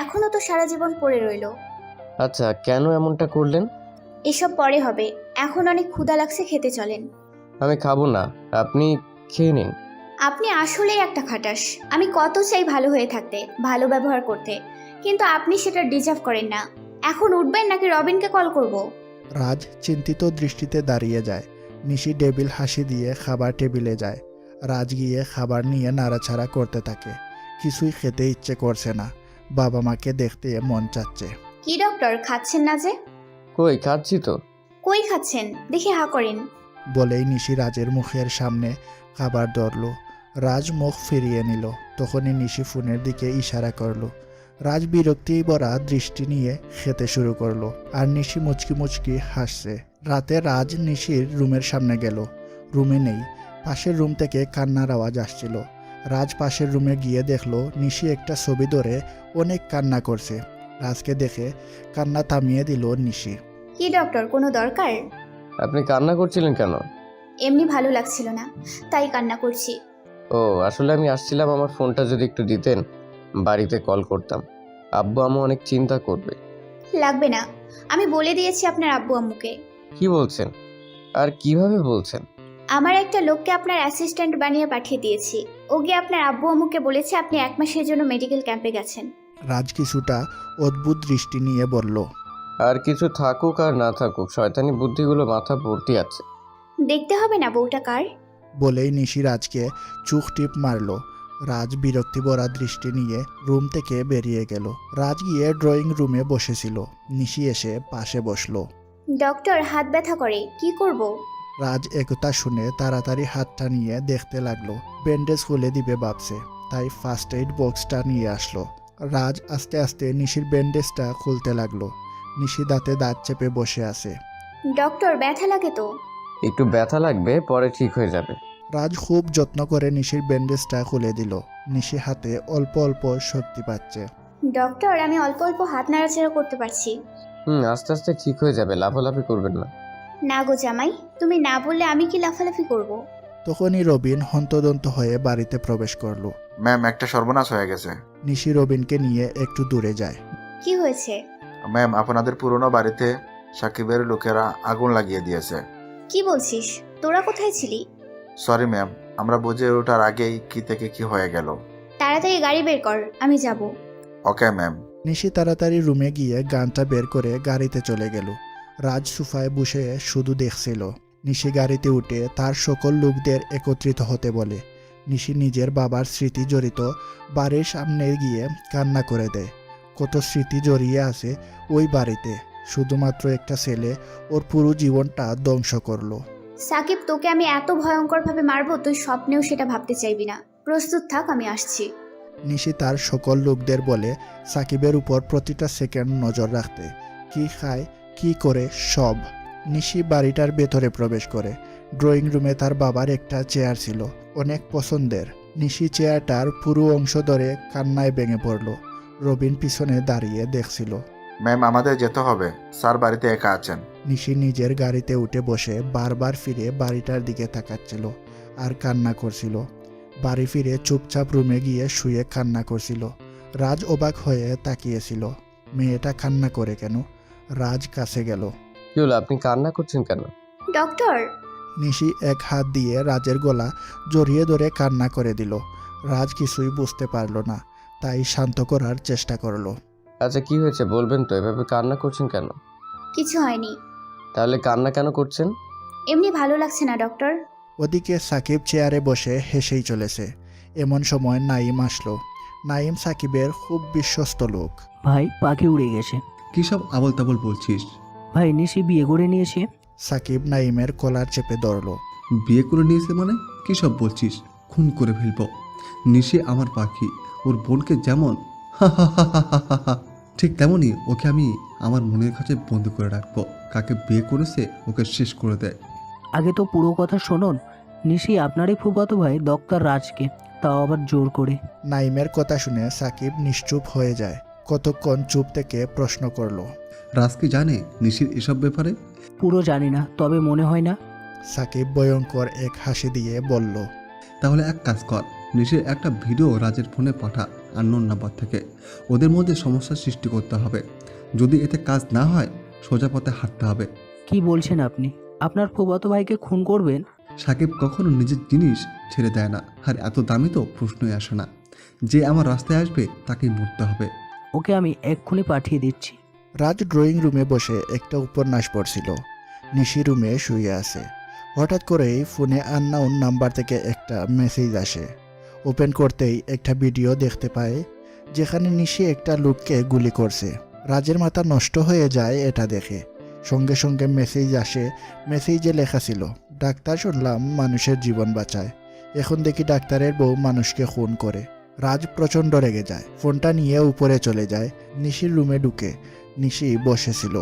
এখনো তো সারা জীবন পড়ে রইলো। আচ্ছা, কেন এমনটা করলেন? এসব পরে হবে, এখন অনেক ক্ষুধা লাগছে, খেতে চলেন। আমি খাবো না, আপনি খেয়ে নিন। আপনি আসলেই একটা খাটাস। আমি কত চাই ভালো হয়ে থাকতে, ভালো ব্যবহার করতে, কিন্তু আপনি সেটা ডিজার্ভ করেন না। এখন উঠবেন নাকি রবিনকে কল করব? রাজ চিন্তিত দৃষ্টিতে দাঁড়িয়ে যায়। নিশি ডেবিল হাসি দিয়ে খাবার টেবিলে যায়। রাজ গিয়ে খাবার নিয়ে নাড়াচাড়া করতে থাকে। কিছুই খেতে ইচ্ছে করছে না। বাবা মাকে দেখতে মন চাচ্ছে। কি ডক্টর, খাচ্ছেন না যে? কই, খাচ্ছি তো। কই খাচ্ছেন দেখি, হা করেন। বলেই নিশি রাজের মুখের সামনে খাবার ধরল। রাজ মুখ ফিরিয়ে নিল। তখনই নিশি ফোনের দিকে ইশারা করলো। রাজ বিরক্তি ভরা দৃষ্টি নিয়ে খেতে শুরু করলো। আর নিশি মুচকি মুচকি হাসছে। রাতে রাজ নিশির রুমের সামনে গেল। রুমে নেই। পাশের রুম থেকে কান্নার আওয়াজ আসছিল। রাজ পাশের রুমে গিয়ে দেখলো নিশি একটা ছবি ধরে অনেক কান্না করছে। রাজকে দেখে কান্না থামিয়ে দিল নিশি। কি ডক্টর, কোনো দরকার? আপনি কান্না করছিলেন কেন? এমনি ভালো লাগছিল না, তাই কান্না করছি। ও, আসলে আমি আসছিলাম, আমার ফোনটা যদি একটু দিতেন, বাড়িতে কল করতাম। আব্বু আম্মু অনেক চিন্তা করবে। লাগবে না, আমি বলে দিয়েছি আপনার আব্বু আম্মুকে। কি বলছেন? আর কিভাবে বলছেন? আমার একটা লোককে আপনার অ্যাসিস্ট্যান্ট বানিয়ে পাঠিয়ে দিয়েছি। ও গিয়ে আপনার আব্বু আম্মুকে বলেছে আপনি 1 মাসের জন্য মেডিকেল ক্যাম্পে গেছেন। রাজ কিছুটা অদ্ভুত দৃষ্টি নিয়ে বলল, আর কিছু থাকুক আর না থাকুক, শয়তানি বুদ্ধিগুলো মাথা ভর্তি আছে। দেখতে হবে না বউটা কার? বলেই নিশি রাজকে চোখ টিপ মারল। রাজ বিরক্তি ভরা দৃষ্টি নিয়ে রুম থেকে বেরিয়ে গেল। রাজ গিয়ে ড্রয়িং রুমে বসেছিল। নিশি এসে পাশে বসলো। ডক্টর, হাত ব্যথা করে, কি করব? রাজ একথা শুনে তাড়াতাড়ি হাতটা নিয়ে দেখতে লাগলো। ব্যান্ডেজ খুলে দিবে ভাবছে, তাই ফার্স্ট এইড বক্সটা নিয়ে আসলো। রাজ আস্তে আস্তে নিশির ব্যান্ডেজটা খুলতে লাগলো। নিশি দাঁতে দাঁত চেপে বসে আছে। ডক্টর, ব্যথা লাগে তো? একটু ব্যথা লাগবে, পরে ঠিক হয়ে যাবে। রাজ খুব যত্ন করে নিশির ব্যান্ডেজটা খুলে দিল। নিশি হাতে অল্প অল্প শক্তি পাচ্ছে। ডক্টর, আমি অল্প অল্প হাত নাড়াচাড়া করতে পারছি। আস্তে আস্তে ঠিক হয়ে যাবে, লাফালাফি করবেন না। না গো জামাই, তুমি না বললে আমি কি লাফালাফি করব? তখনই রবিন হন্তদন্ত হয়ে বাড়িতে প্রবেশ করলো। ম্যাম, একটা সর্বনাশ হয়ে গেছে। নিশি রবিনকে নিয়ে একটু দূরে যায়। কি হয়েছে? ম্যাম, আপনাদের পুরনো বাড়িতে সাকিবের লোকেরা আগুন লাগিয়ে দিয়েছে। কি বলছিস? তোরা কোথায় ছিলি? সরি ম্যাম, আমরা বুঝে ওঠার আগেই কি থেকে কি হয়ে গেল। তাড়াতাড়ি গাড়ি বের কর, আমি যাব। Okay ma'am. নিশি তাড়াতাড়ি রুমে গিয়ে গানটা বের করে গাড়িতে চলে গেল। রাজ সোফায় বসে শুধু দেখছিল। নিশি গাড়িতে উঠে তার সকল লোকদের একত্রিত হতে বলে। নিশি নিজের বাবার স্মৃতি জড়িত বাড়ির সামনে গিয়ে কান্না করে দেয়। কত স্মৃতি জড়িয়ে আছে ওই বাড়িতে। শুধুমাত্র একটা ছেলে ওর পুরো জীবনটা ধ্বংস করলো। সাকিব, তোকে আমি এত ভয়ঙ্করভাবে মারবো তুই স্বপ্নেও সেটা ভাবতে চাইবি না। প্রস্তুত থাক, আমি আসছি। নিশি তার সকল লোকদের বলে সাকিবের উপর প্রতিটা সেকেন্ড নজর রাখতে। কি খায়, কি করে, সব। নিশি বাড়িটার ভেতরে প্রবেশ করে। ড্রয়িং রুমে তার বাবার একটা চেয়ার ছিল, অনেক পছন্দের। নিশি চেয়ারটার পুরো অংশ ধরে কান্নায় ভেঙে পড়ল। রবিন পিছনে দাঁড়িয়ে দেখছিল। ম্যাম, আমাদের যেতে হবে, স্যার বাড়িতে একা আছেন। নিশি নিজের গাড়িতে উঠে বসে বারবার ফিরে বাড়িটার দিকে তাকাচ্ছিল আর কান্না করছিল। বাড়ি ফিরে চুপচাপ রুমে গিয়ে শুয়ে কান্না করছিল। রাজ অবাক হয়ে তাকিয়েছিল। মেয়েটা কান্না করে কেন? রাজ কাছে গেল। কি হলো, আপনি কান্না করছেন কেন? ডক্টর, নিশি এক হাত দিয়ে রাজের গলা জড়িয়ে ধরে কান্না করে দিল। রাজ কিছুই বুঝতে পারল না, তাই শান্ত করার চেষ্টা করলো। আচ্ছা, কি হয়েছে বলবেন তো? এভাবে কান্না করছেন কেন? কিছু হয়নি। তাহলে কান্না কেন করছেন? এমনি ভালো লাগছে না ডক্টর। ওদিকে সাকিব চেয়ারে বসে হেসেই চলেছে। এমন সময় নাইম আসলো। নাইম সাকিবের খুব বিশ্বস্ত লোক। ভাই, পাখি উড়ে গেছে। কী সব আবল তাবল বলছিস? ভাই, নিশি বিয়ে করে নিয়েছে। সাকিব নাইমের কলার চেপে ধরল। বিয়ে করে নিয়েছে মানে? কী সব বলছিস? খুন করে ফেলব। নিশি আমার পাখি, ওর বোনকে যেমন ঠিক তেমনই ওকে আমি আমার মনের কাছে বন্দি করে রাখবো। কাকে বিয়ে করেছে ওকে শেষ করে দেয়। আগে তো পুরো কথা শুনুন। নিশি আপনারই ফুফাতো ভাই ডক্টর রাজকে, তাও আবার জোর করে। নাইমের কথা শুনে সাকিব নিশ্চুপ হয়ে যায়। কতক্ষণ চুপ থেকে প্রশ্ন করলো। রাজ কি জানে নিশির এসব ব্যাপারে? পুরো জানি না, তবে মনে হয় না। সাকিব ভয়ঙ্কর এক হাসি দিয়ে বলল, তাহলে এক কাজ কর, নিশির একটা ভিডিও রাজের ফোনে পাঠা আননোন নাম্বার থেকে। ওদের মধ্যে সমস্যার সৃষ্টি করতে হবে। যদি এতে কাজ না হয় সোজা পথে হাঁটতে হবে। কি বলছেন আপনি? আপনার ফুফাতো ভাইকে খুন করবেন? সাকিব কখনো নিজের জিনিস ছেড়ে দেয় না, আর এত দামি তো প্রশ্নই আসে না। যে আমার রাস্তায় আসবে তাকেই মরতে হবে। ওকে আমি এক্ষুনি পাঠিয়ে দিচ্ছি। রাজ ড্রয়িং রুমে বসে একটা উপন্যাস পড়ছিল। নিশি রুমে শুয়ে আছে। হঠাৎ করেই ফোনে আননোন নাম্বার থেকে একটা মেসেজ আসে। ওপেন করতেই একটা ভিডিও দেখতে পায়, যেখানে নিশি একটা লোককে গুলি করছে। রাজের মাথা নষ্ট হয়ে যায় এটা দেখে। সঙ্গে সঙ্গে মেসেজ আসে। মেসেজে লেখা ছিল, ডাক্তার শুনলাম মানুষের জীবন বাঁচায়, এখন দেখি ডাক্তারের বউ মানুষকে খুন করে। রাজ প্রচণ্ড রেগে যায়। ফোনটা নিয়ে উপরে চলে যায়। নিশির রুমে ঢুকে নিশি বসেছিল।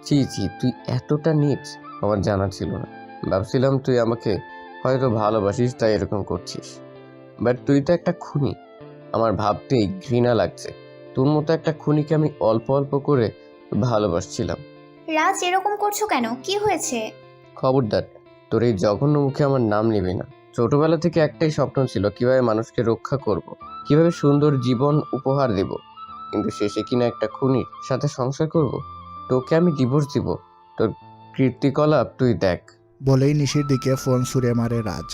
ছি ছি, তুই এতটা নিচ আমার জানা ছিল না। ভাবছিলাম তুই আমাকে হয়তো ভালোবাসিস তাই এরকম করছিস, বাট তুই তো একটা খুনি। আমার ভাবতেই ঘৃণা লাগছে। তোর মতো একটা খুনিকে আমি অল্প অল্প করে ভালোবাসছিলাম। রাজ, এরকম করছো কেন? কি হয়েছে? খবরদার, তোর এই জঘন্য মুখে আমার নাম নিবি না। ছোটবেলা থেকে একটাই স্বপ্ন ছিল, কিভাবে মানুষকে রক্ষা করব, কিভাবে সুন্দর জীবন উপহার দেব। কিন্তু শেষে কিনা একটা খুনির সাথে সংসার করব। তোকে আমি ডিভোর্স দিব। তোর কীর্তিকলাপ তুই দেখ। বলেই নিশির দিকে ফোন ছুঁড়ে মারে রাজ।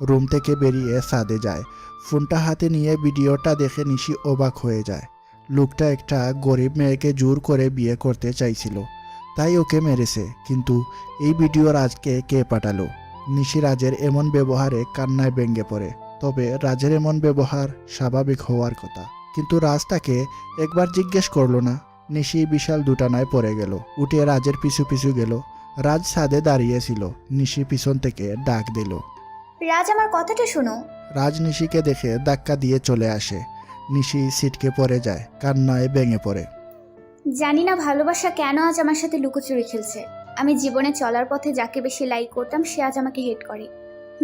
রুম থেকে বেরিয়ে ছাদে যায়। ফোনটা হাতে নিয়ে ভিডিওটা দেখে নিশি অবাক হয়ে যায়। লোকটা একটা গরিব মেয়েকে জোর করে বিয়ে করতে চাইছিল। তাই ওকে মেরেছে। কিন্তু এই ভিডিও রাজকে কে পাঠালো? নিশি রাজের এমন ব্যবহারে কান্নায় ভেঙে পড়ে। তবে রাজের এমন ব্যবহার স্বাভাবিক হওয়ার কথা, কিন্তু রাজ তাকে একবার জিজ্ঞেস করলো না। নিশি বিশাল দুটানায় পড়ে গেল, উঠে রাজের পিছু পিছু গেল। রাজ ছাদে দাঁড়িয়েছিল, নিশি পিছন থেকে ডাক দিল। রাজ, আমার কথাটা শোনো। রাজ নিশিকে দেখে ধাক্কা দিয়ে চলে আসে। নিশি ছিটকে পড়ে যায়, কান্নায় ভেঙে পড়ে। জানি না ভালোবাসা কেন আজ আমার সাথে লুকোচুরি খেলছে। আমি জীবনে চলার পথে যাকে বেশি লাইক করতাম সে আজ আমাকে হেট করে।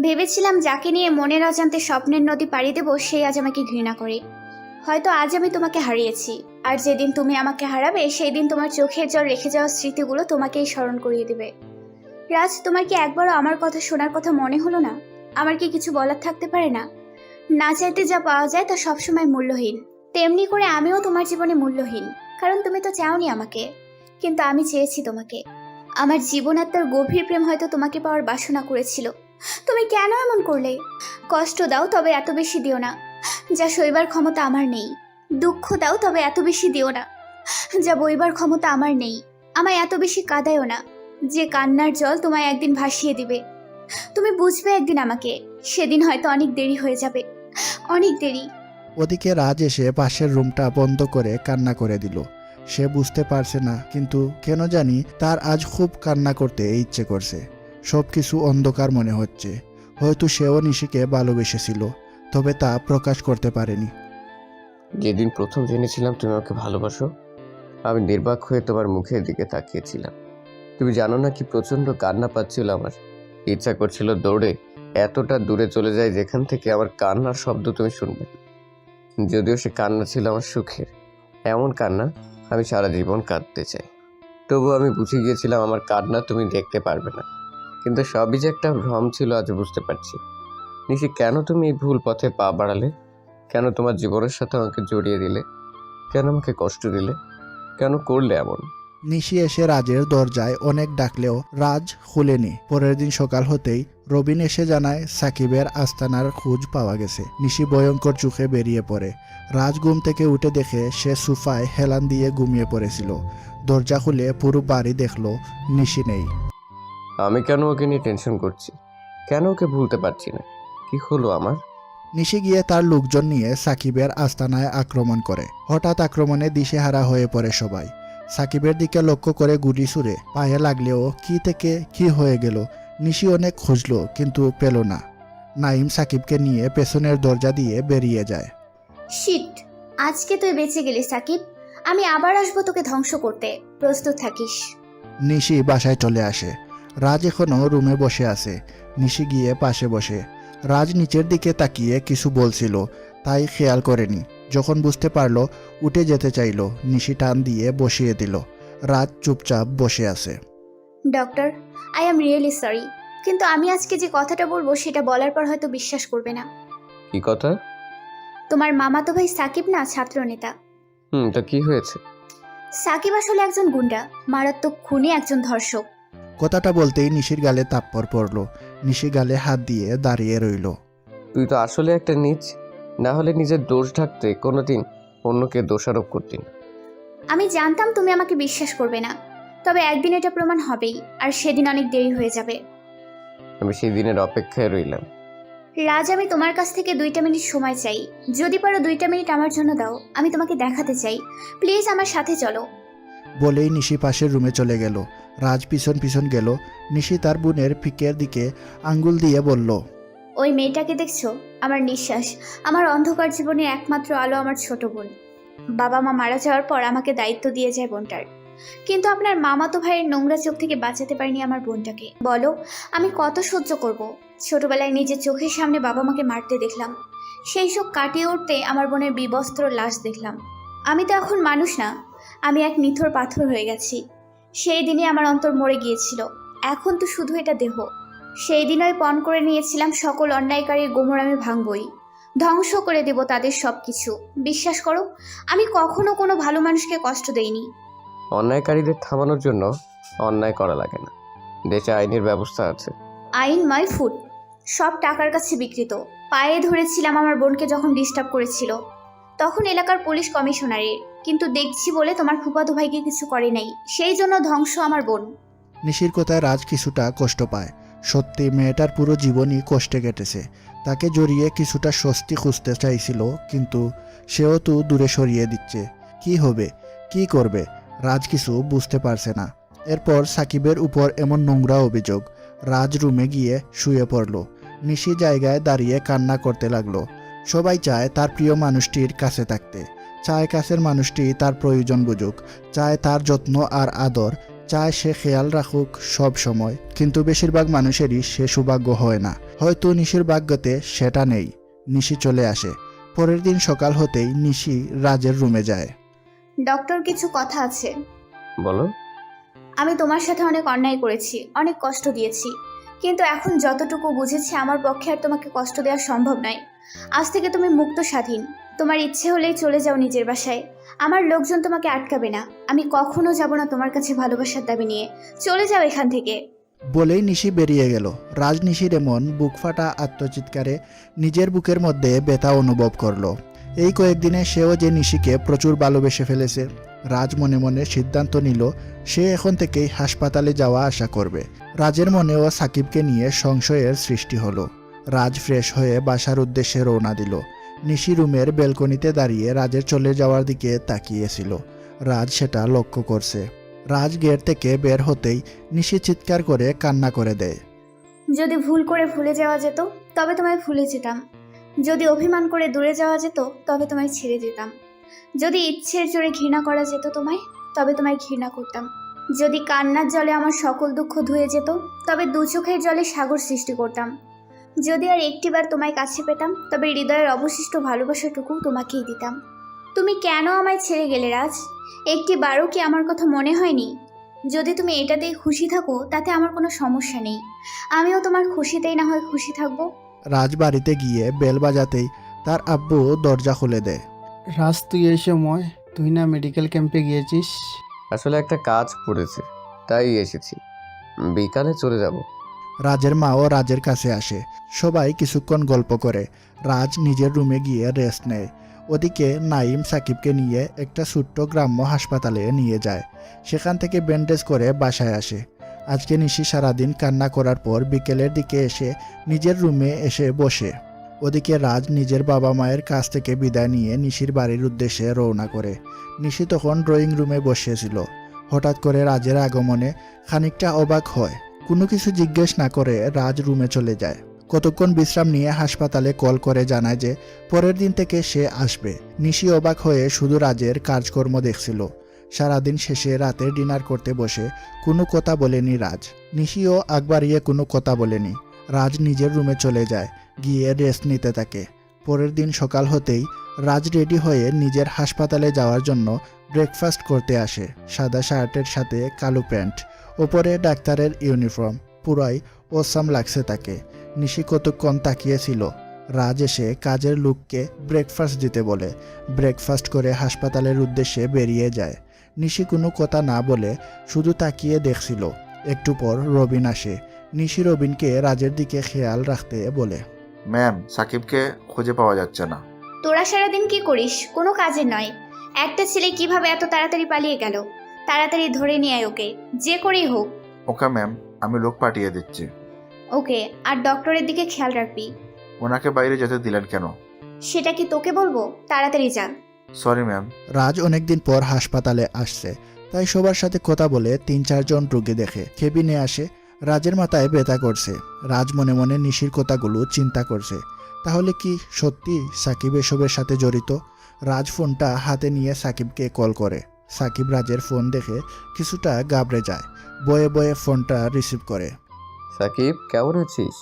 ভেবেছিলাম যাকে নিয়ে মনের অজান্তে স্বপ্নের নদী পাড়ি দেবো সেই আজ আমাকে ঘৃণা করে। হয়তো আজ আমি তোমাকে হারিয়েছি, আর যেদিন তুমি আমাকে হারাবে সেই দিন তোমার চোখের জল রেখে যাওয়া স্মৃতিগুলো তোমাকেই স্মরণ করিয়ে দেবে। রাজ, তোমার কি একবারও আমার কথা শোনার কথা মনে হলো না? আমার কি কিছু বলার থাকতে পারে না? না চাইতে যা পাওয়া যায় তা সবসময় মূল্যহীন। তেমনি করে আমিও তোমার জীবনে মূল্যহীন, কারণ তুমি তো চাওনি আমাকে, কিন্তু আমি চেয়েছি তোমাকে। আমার জীবন আর তার গভীর প্রেম হয়তো তোমাকে পাওয়ার বাসনা করেছিল। তুমি কেন এমন করলে? কষ্ট দাও, তবে এত বেশি দিও না যা সইবার ক্ষমতা আমার নেই। দুঃখ দাও, তবে এত বেশি দিও না যা বইবার ক্ষমতা আমার নেই। আমায় এত বেশি কাঁদায়ও না যে কান্নার জল তোমায় একদিন ভাসিয়ে দিবে। তুমি বুঝবে একদিন আমাকে, সেদিন হয়তো অনেক দেরি হয়ে যাবে, অনেক দেরি। ওদিকে রাজ এসে পাশের রুমটা বন্ধ করে কান্না করে দিল। সে বুঝতে পারছে না, কিন্তু কেন জানি তার আজ খুব কান্না করতে ইচ্ছে করছে। সবকিছু অন্ধকার মনে হচ্ছে। হয়তো সেও নিশিকে ভালোবেসেছিল, তবে তা প্রকাশ করতে পারেনি। যেদিন প্রথম জেনেছিলাম তুমি আমাকে ভালোবাসো, আমি নির্বাক হয়ে তোমার মুখের দিকে তাকিয়েছিলাম। তুমি জানো না কি প্রচণ্ড কান্না পাচ্ছিল আমার। ইচ্ছা করছিল দৌড়ে এতটা দূরে চলে যায় যেখান থেকে আমার কান্নার শব্দ তুমি শুনবে। যদিও সে কান্না ছিল আমার সুখের, এমন কান্না আমি সারা জীবন কাঁদতে চাই। তবু আমি বুঝে গিয়েছিলাম আমার কান্না তুমি দেখতে পারবে না। কিন্তু সবই যে একটা ভ্রম ছিল আজ বুঝতে পারছি। নিশি, কেন তুমি এই ভুল পথে পা বাড়ালে? কেন তোমার জীবনের সাথে আমাকে জড়িয়ে দিলে? কেন আমাকে কষ্ট দিলে? কেন করলে এমন? নিশি এসে রাজের দরজায় অনেক ডাকলেও রাজ খুলেনি। পরের দিন সকাল হতেই রবিন এসে জানায় সাকিবের আস্তানার খোঁজ পাওয়া গেছে। নিশি ভয়ঙ্কর চোখে বেরিয়ে পড়ে। রাজ ঘুম থেকে উঠে দেখে সে সোফায় হেলান দিয়ে ঘুমিয়ে পড়েছিল। দরজা খুলে পুরো বাড়ি দেখলো, নিশি নেই। আমি কেন ওকে নিয়ে টেনশন করছি? কেন ওকে ভুলতে পারছি না? কি হলো আমার? নিশি গিয়ে তার লোকজন নিয়ে সাকিবের আস্তানায় আক্রমণ করে। হঠাৎ আক্রমণে দিশেহারা হয়ে পড়ে সবাই। সাকিবের দিকে লক্ষ্য করে গুলি ছুড়ে পায়ে লাগলেও কি থেকে কি হয়ে গেল। নিশি অনেক খুঁজলো, কিন্তু পেল না। নাইম সাকিবকে নিয়ে পেছনের দরজা দিয়ে বেরিয়ে যায়। শিট, আজকে তুই বেঁচে গেলি সাকিব। আমি আবার আসবো তোকে ধ্বংস করতে, প্রস্তুত থাকিস। নিশি বাসায় চলে আসে। রাজ এখনো রুমে বসে আছে। নিশি গিয়ে পাশে বসে। রাজ নিচের দিকে তাকিয়ে কিছু বলছিল, তাই খেয়াল করেনি। যখন বুঝতে পারলো উঠে যেতে চাইল, নিশি টান দিয়ে বসিয়ে দিল। রাজ চুপচাপ বসে আছে। Doctor, I am really sorry, কিন্তু আমি আজকে যে কথাটা বলবো সেটা বলার পর হয়তো বিশ্বাস করবে না। কি কথা? তোমার মামাতো ভাই সাকিব না ছাত্র নেতা? তা কি হয়েছে? সাকিব আসলে একজন গুন্ডা, মারাত্মক খুনি, একজন ধর্ষক। কথাটা বলতেই নিশির গালে তাপ্পড় পড়ল। নিশি গালে হাত দিয়ে দাঁড়িয়ে রইল। তুই তো আসলে একটা নীচ। না হলে নিজের দোষ ঢাকতে কোনোদিন অন্যকে দোষারোপ করতি না। আমি জানতাম তুমি আমাকে বিশ্বাস করবে না, তবে একদিন এটা প্রমাণ হবেই, আর সেদিন অনেক দেরি হয়ে যাবে। আমি সেই দিনের অপেক্ষায় রইলাম। রাজ, আমি তোমার কাছ থেকে 2টা মিনিট সময় চাই। যদি পারো 2টা মিনিট আমার জন্য দাও। আমি তোমাকে দেখাতে চাই, প্লিজ আমার সাথে চলো। বলেই নিশি পাশের রুমে চলে গেল। রাজ পিছন পিছন গেল। নিশি তার বোনের ফিকের দিকে আঙ্গুল দিয়ে বলল, ওই মেয়েটাকে দেখছো? আমার নিঃশ্বাস, আমার অন্ধকার জীবনের একমাত্র আলো, আমার ছোট বোন। বাবা মা মারা যাওয়ার পর আমাকে দায়িত্ব দিয়ে যায় বোনটার, কিন্তু আপনার মামাতো ভাইয়ের নোংরা চোখ থেকে বাঁচাতে পারিনি আমার বোনটাকে। বলো, আমি কত সহ্য করব? ছোটবেলায় নিজের চোখের সামনে বাবা মাকে মারতে দেখলাম, সেই সব কাটিয়ে উঠতে আমার বোনের বিবস্ত্র লাশ দেখলাম। আমি তো এখন মানুষ না, আমি এক নিথর পাথর হয়ে গেছি। সেই দিনই আমার অন্তর মরে গিয়েছিল, এখন তো শুধু এটা দেহ। সেই দিনই পণ করে নিয়েছিলাম সকল অন্যায়কারীর গোমর আমি ভাঙবই, ধ্বংস করে দেব তাদের সব কিছু। বিশ্বাস করো, আমি কখনো কোনো ভালো মানুষকে কষ্ট দেইনি। অন্যায়কারীদের থামানোর জন্য অন্যায় করা লাগে না, দেশে আইনের ব্যবস্থা আছে। আইন মাই ফুট, সব টাকার কাছে বিকৃত। পায়ে ধরেছিলাম আমার বোনকে যখন ডিস্টার্ব করেছিল, তখন এলাকার পুলিশ কমিশনারের, কিন্তু দেখছি বলে তোমার ফুফাতো ভাইকে কিছু করে নাই, সেই জন্য ধ্বংস আমার বোন। নিশির কথায় রাজ কিছুটা কষ্ট পায়। সত্যি মেয়েটার পুরো জীবনই কষ্টে কেটেছে। তাকে জড়িয়ে কিছুটা স্বস্তি খুঁজতে চাইছিল, কিন্তু সেও তো দূরে সরিয়ে দিচ্ছে। কি হবে, কি করবে, রাজ কিছু বুঝতে পারছে না। এরপর সাকিবের উপর এমন নোংরা অভিযোগ। রাজ রুমে গিয়ে শুয়ে পড়ল। নিশি জায়গায় দাঁড়িয়ে কান্না করতে লাগলো। সবাই চায় তার প্রিয় মানুষটির কাছে থাকতে, চায় কাছের মানুষটি তার প্রয়োজন বুঝুক, চায় তার যত্ন আর আদর, চায় সে খেয়াল রাখুক সব সময়। কিন্তু বেশিরভাগ মানুষেরই সে সৌভাগ্য হয় না। হয়তো নিশির ভাগ্যতে সেটা নেই। নিশি চলে আসে। পরের দিন সকাল হতেই নিশি রাজের রুমে যায়। ডক্টর, কিছু কথা আছে। বলো। আমি তোমার সাথে অনেক অন্যায় করেছি, অনেক কষ্ট দিয়েছি, কিন্তু এখন যতটুকু বুঝেছি আমার পক্ষে আর তোমাকে কষ্ট দেওয়া সম্ভব নয়। আজ থেকে তুমি মুক্ত স্বাধীন। তোমার ইচ্ছে হলেই চলে যাও নিজের বাসায়, আমার লোকজন তোমাকে আটকাবে না। আমি কখনো যাব না তোমার কাছে ভালোবাসার দাবি নিয়ে। চলে যাও এখান থেকে। বলেই নিশি বেরিয়ে গেল। রাজ নিশির এমন বুক ফাটা আত্মচিৎকারে নিজের বুকের মধ্যে ব্যথা অনুভব করলো। এই কয়েকদিনে সেও যে নিশিকে প্রচুর ভালোবেসে ফেলেছে। রাজ মনে মনে সিদ্ধান্ত নিল সে এখন থেকেই হাসপাতালে যাওয়া আসা করবে। রাজের মনেও সাকিবকে নিয়ে সংশয়ের সৃষ্টি হলো। রাজ ফ্রেশ হয়ে বাসার উদ্দেশ্যে রওনা দিল। নিশি রুমের ব্যালকনিতে দাঁড়িয়ে রাজের চলে যাওয়ার দিকে তাকিয়েছিল। রাজ সেটা লক্ষ্য করছে। রাজ গেট থেকে বের হতেই নিশি চিৎকার করে কান্না করে দেয়। যদি ভুল করে ভুলে যাওয়া যেত তবে তোমায় ভুলে যেতাম, যদি অভিমান করে দূরে যাওয়া যেত তবে তোমায় ছেড়ে যেতাম, যদি ইচ্ছের জোরে ঘৃণা করা যেত তোমায়, তবে তোমায় ঘৃণা করতাম, যদি কান্নার জলে আমার সকল দুঃখ ধুয়ে যেত তবে দু চোখের জলে সাগর সৃষ্টি করতাম, যদি আর একটিবার তোমায় কাছে পেতাম তবে হৃদয়ের অবশিষ্ট ভালোবাসাটুকু তোমাকেই দিতাম। তুমি কেন আমায় ছেড়ে গেলে রাজ? একটিবারও কি আমার কথা মনে হয়নি? যদি তুমি এটাতেই খুশি থাকো তাতে আমার কোনো সমস্যা নেই, আমিও তোমার খুশিতেই না হয় খুশি থাকবো। রাজ বাড়িতে গিয়ে বেল বাজাতেই তার আব্বু দরজা খুলে দেয়। রাজ, তুই এই সময়? তুই না মেডিকেল ক্যাম্পে গিয়েছিস? আসলে একটা কাজ পড়েছে, তাই এসেছি। বিকালে চলে যাব। রাজের মাও রাজের কাছে আসে। সবাই কিছুক্ষণ গল্প করে। রাজ নিজের রুমে গিয়ে রেস্ট নেয়। ওদিকে নাইম সাকিবকে নিয়ে একটা ছোট্ট গ্রাম্য হাসপাতালে নিয়ে যায়। সেখান থেকে ব্যান্ডেজ করে বাসায় আসে। আজকে নিশি সারাদিন কান্না করার পর বিকেলের দিকে এসে নিজের রুমে এসে বসে। ওদিকে রাজ নিজের বাবা মায়ের কাছ থেকে বিদায় নিয়ে নিশির বাড়ির উদ্দেশ্যে রওনা করে। নিশি তখন ড্রয়িং রুমে বসেছিল। হঠাৎ করে রাজের আগমনে খানিকটা অবাক হয়। কোনো কিছু জিজ্ঞেস না করে রাজ রুমে চলে যায়। কতক্ষণ বিশ্রাম নিয়ে হাসপাতালে কল করে জানায় যে পরের দিন থেকে সে আসবে। নিশি অবাক হয়ে শুধু রাজের কাজকর্ম দেখছিল। সারাদিন শেষে রাতে ডিনার করতে বসে কোনো কথা বলেনি রাজ। নিশিও আগ বাড়িয়ে কোনো কথা বলেনি। রাজ নিজের রুমে চলে যায়, গিয়ে রেস্ট নিতে থাকে। পরের দিন সকাল হতেই রাজ রেডি হয়ে নিজের হাসপাতালে যাওয়ার জন্য ব্রেকফাস্ট করতে আসে। সাদা শার্টের সাথে কালো প্যান্ট, ওপরে ডাক্তারের ইউনিফর্ম, পুরাই ওসাম লাগছে তাকে। নিশি কতক্ষণ তাকিয়েছিল। রাজ এসে কাজের লোককে ব্রেকফাস্ট দিতে বলে। ব্রেকফাস্ট করে হাসপাতালের উদ্দেশ্যে বেরিয়ে যায়। নিশি কোনো কথা না বলে শুধু তাকিয়ে দেখছিল। একটু পর রবিন আসে। নিশি রবিনকে রাজের দিকে খেয়াল রাখতে বলে। ম্যাম, সাকিবকে খুঁজে পাওয়া যাচ্ছে না। তোরা সারাদিন কি করিস? কোনো কাজের নয়। একটা ছেলে কিভাবে এত তাড়াতাড়ি পালিয়ে গেল? তাড়াতাড়ি ধরে নিয়ে আয় ওকে, যে করেই হোক। ওকে ম্যাম, আমি লোক পাঠিয়ে দিচ্ছি। ওকে, আর ডক্টরের দিকে খেয়াল রাখবি। ওনাকে বাইরে যেতে দিলেন কেন? সেটা কি তোকে বলবো? তাড়াতাড়ি যা। Sorry ma'am. রাজ অনেকদিন পর হাসপাতালে আসছে, তাই সবার সাথে কথা বলে 3-4 জন রোগী দেখে কেবিনে আসে। রাজের মাথায় ব্যথা করছে। রাজ মনে মনে নিশির কথাগুলো চিন্তা করছে। তাহলে কি সত্যি সাকিব এসবের সাথে জড়িত? রাজ ফোনটা হাতে নিয়ে সাকিবকে কল করে। সাকিব রাজের ফোন দেখে কিছুটা ঘাবড়ে যায়। বয়ে বয়ে ফোনটা রিসিভ করে। সাকিব, কেমন আছিস?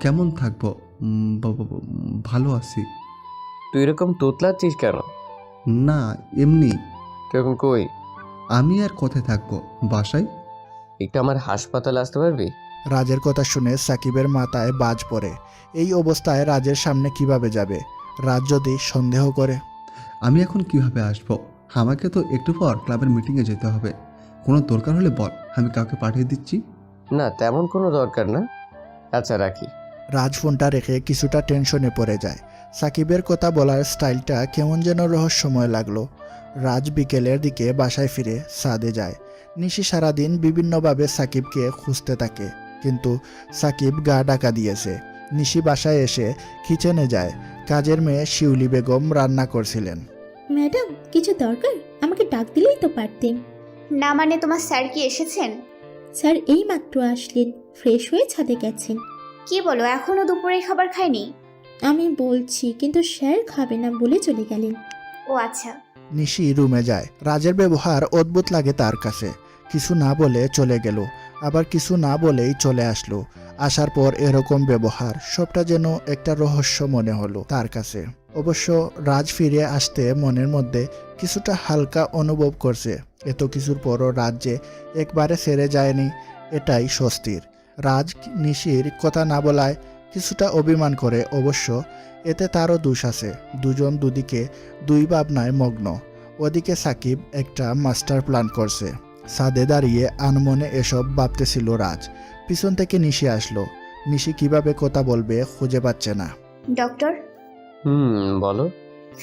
কেমন থাকবো? ভালো আছি। তুই এরকম তোতলাচ্ছিস কেন? না, এমনি। তুই এখন কই? আমি আর কোথায় থাকবো? বাসায়। একটু আমার হাসপাতালে আসতে পারবি? রাজের কথা শুনে সাকিবের মাথায় বাজ পড়ে। এই অবস্থায় রাজের সামনে কিভাবে যাবে? রাজ যদি সন্দেহ করে? আমি এখন কিভাবে আসবো? আমাকে তো একটু পর ক্লাবের মিটিংয়ে যেতে হবে। কোনো দরকার হলে বল, আমি কাউকে পাঠিয়ে দিচ্ছি। না, তেমন কোনো দরকার না। আচ্ছা, রাখি। রাজ ফোনটা রেখে কিছুটা টেনশনে পড়ে যায়। সাকিবের কথা বলার স্টাইলটা কেমন যেন রহস্যময় লাগলো। রাজ বিকেলের দিকে বাসায় ফিরে ছাদে যায়। নিশি সারাদিন বিভিন্নভাবে সাকিবকে খুঁজতে থাকে, কিন্তু সাকিব গা ঢাকা দিয়েছে। নিশি বাসায় এসে কিচেনে যায়। কাজের মেয়ে শিউলি বেগম রান্না করছিলেন। ম্যাডাম, কিছু দরকার? আমাকে ডাক দিলেই তো পারতেন। না মানে তোমার স্যার কি এসেছেন? স্যার এই মাত্র আসলেন, ফ্রেশ হয়ে ছাদে গেছেন। কি বলো, এখনো দুপুরে খাবার খায়নি? আমি বলছি, কিন্তু স্যার খাবে না বলে চলে গেলেন। ও আচ্ছা। নিশি রুমে যায়। রাজের ব্যবহার অদ্ভুত লাগে তার কাছে। কিছু না বলে চলে গেল, আবার কিছু না বলেই চলে আসলো। আসার পর এরকম ব্যবহার, সবটা যেন একটা রহস্য মনে হলো তার কাছে। অবশ্য রাজ ফিরে আসতে মনের মধ্যে কিছুটা হালকা অনুভব করছে। এত কিছুর পরও রাজ যে একবারে ছেড়ে যায়নি, এটাই স্বস্তির। রাজ নিশির কথা না বলায় কিছুটা অভিমান করে, অবশ্য এতে তারও দোষ আছে। দুজন দুদিকে দুই ভাবনায় মগ্ন। ওদিকে সাকিব একটা মাস্টার প্ল্যান করছে। ছাদে দাঁড়িয়ে আনমনে এসব ভাবতেছিল রাজ। পিছন থেকে নিশি আসলো। নিশি কিভাবে কথা বলবে খুঁজে পাচ্ছে না। ডক্টর, বলো।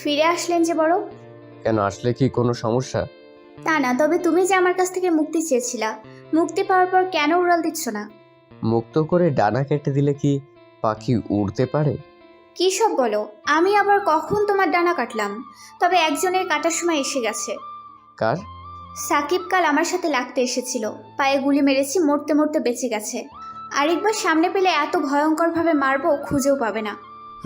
ফিরে আসলেন যে বড়? কেন, আসলে কি কোনো সমস্যা? তা না, তবে তুমি যে আমার কাছ থেকে মুক্তি চেয়েছিলা, মুক্তি পাওয়ার পর কেন উড়াল দিচ্ছ না? মুক্ত করে ডানা কেটে দিলে কি পাখি উড়তে পারে? কি সব বলো? আমি আবার কখন তোমার ডানা কাটলাম? তবে একজনের কাটার সময় এসে গেছে। কার? সাকিব কাল আমার সাথে লাগতে এসেছিল, পায়ে গুলি মেরেছি, মরতে মরতে বেঁচে গেছে। আরেকবার সামনে পেলে এত ভয়ঙ্করভাবে মারবো, খুঁজেও পাবে না।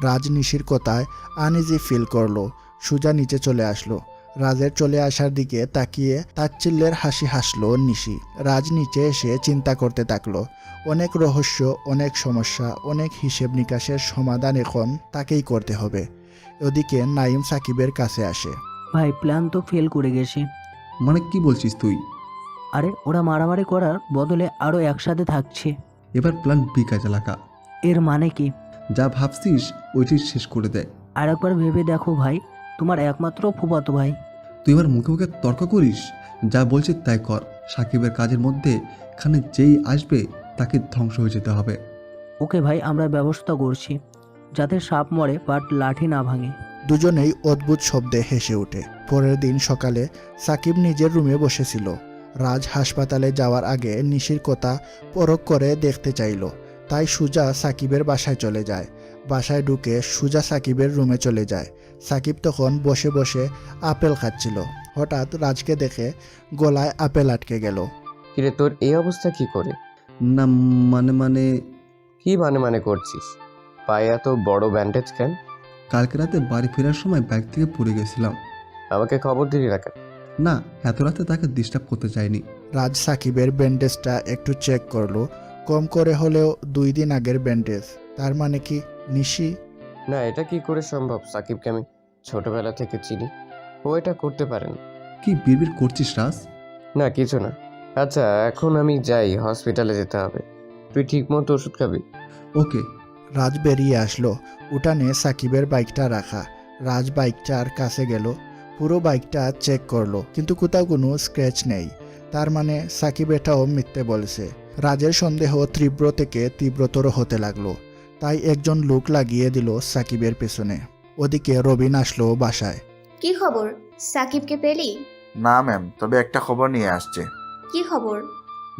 রাজ নিশির কথায় আনইজি ফিল করলো। সুজা নিচে চলে আসলো। রাজের চলে আসার দিকে তাকিয়ে তাচ্ছিল্যের হাসি হাসলো নিশি। রাজ নিচে এসে চিন্তা করতে থাকলো। অনেক রহস্য, অনেক সমস্যা, অনেক হিসেব নিকাশের সমাধান এখন তাকেই করতে হবে। ওদিকে নাইম সাকিবের কাছে আসে। ভাই, প্ল্যান তো ফেল করে গেছে। মানে কি বলছিস তুই? আরে, ওরা মারামারি করার বদলে আরও একসাথে থাকছে। এবার প্ল্যান বি কাজে লাগা। এর মানে কি? যা ভাবছিস ওইটি শেষ করে দেয়। আর একবার ভেবে দেখো ভাই, তোমার একমাত্র ফুফাতো ভাই। তুই এবার মুখে মুখে তর্ক করিস। যা বলছি তাই কর। সাকিবের কাজের মধ্যে এখানে যেই আসবে তাকে ধ্বংস হয়ে যেতে হবে। ওকে ভাই, আমরা ব্যবস্থা করছি যাতে সাপ মরে বাট লাঠি না ভাঙে। দুজনেই অদ্ভুত শব্দে হেসে ওঠে। পরের দিন সকালে সাকিব নিজের রুমে বসেছিল। রাজ হাসপাতালে যাওয়ার আগে নিশির কথা পরখ করে দেখতে চাইল, তাই সুজা সাকিবের বাসায় চলে যায়। বাসায় ঢুকে সুজা সাকিবের রুমে চলে যায়। সাকিব তখন বসে বসে আপেল খাচ্ছিল। হঠাৎ রাজকে দেখে গলায় আপেল আটকে গেল। কিরে, তোর এই অবস্থা কি করে? না মানে কি মানে করছিস? পায়ে এত বড় ব্যান্ডেজ কেন? কালকে রাতে বাড়ি ফেরার সময় বাইক থেকে পড়ে গেছিলাম। আমাকে খবর দিলি না কেন? না, এত রাতে তাকে ডিস্টার্ব করতে চাইনি। রাজ সাকিবের ব্যান্ডেজটা একটু চেক করলো। কম করে হলেও 2 দিন আগের ব্যান্ডেজ। তার মানে কি নিশি? না, এটা কি করে সম্ভব? সাকিবকে আমি ছোটবেলা থেকে চিনি, ও এটা করতে পারে না। কি বিড়বিড় করছিস রাজ? না, কিছু না। আচ্ছা, এখন আমি যাই, হসপিটালে যেতে হবে। তুই ঠিক মতো ওষুধ খাবি। ওকে। রাজ বেরিয়ে আসলো। উঠানে সাকিবের বাইকটা রাখা। রাজ বাইকটার কাছে গেল, পুরো বাইকটা চেক করলো, কিন্তু কোথাও কোনো স্ক্র্যাচ নেই। তার মানে সাকিব এটাও মিথ্যে বলেছে। রাজের সন্দেহ তীব্র থেকে তীব্রতর হতে লাগলো। তাই একজন লোক লাগিয়ে দিল সাকিবের পেছনে। ওদিকে রবিন আসলো বাসায়। কি খবর? সাকিবকে পেলি? না ম্যাম, তবে একটা খবর নিয়ে আসছে। কি খবর?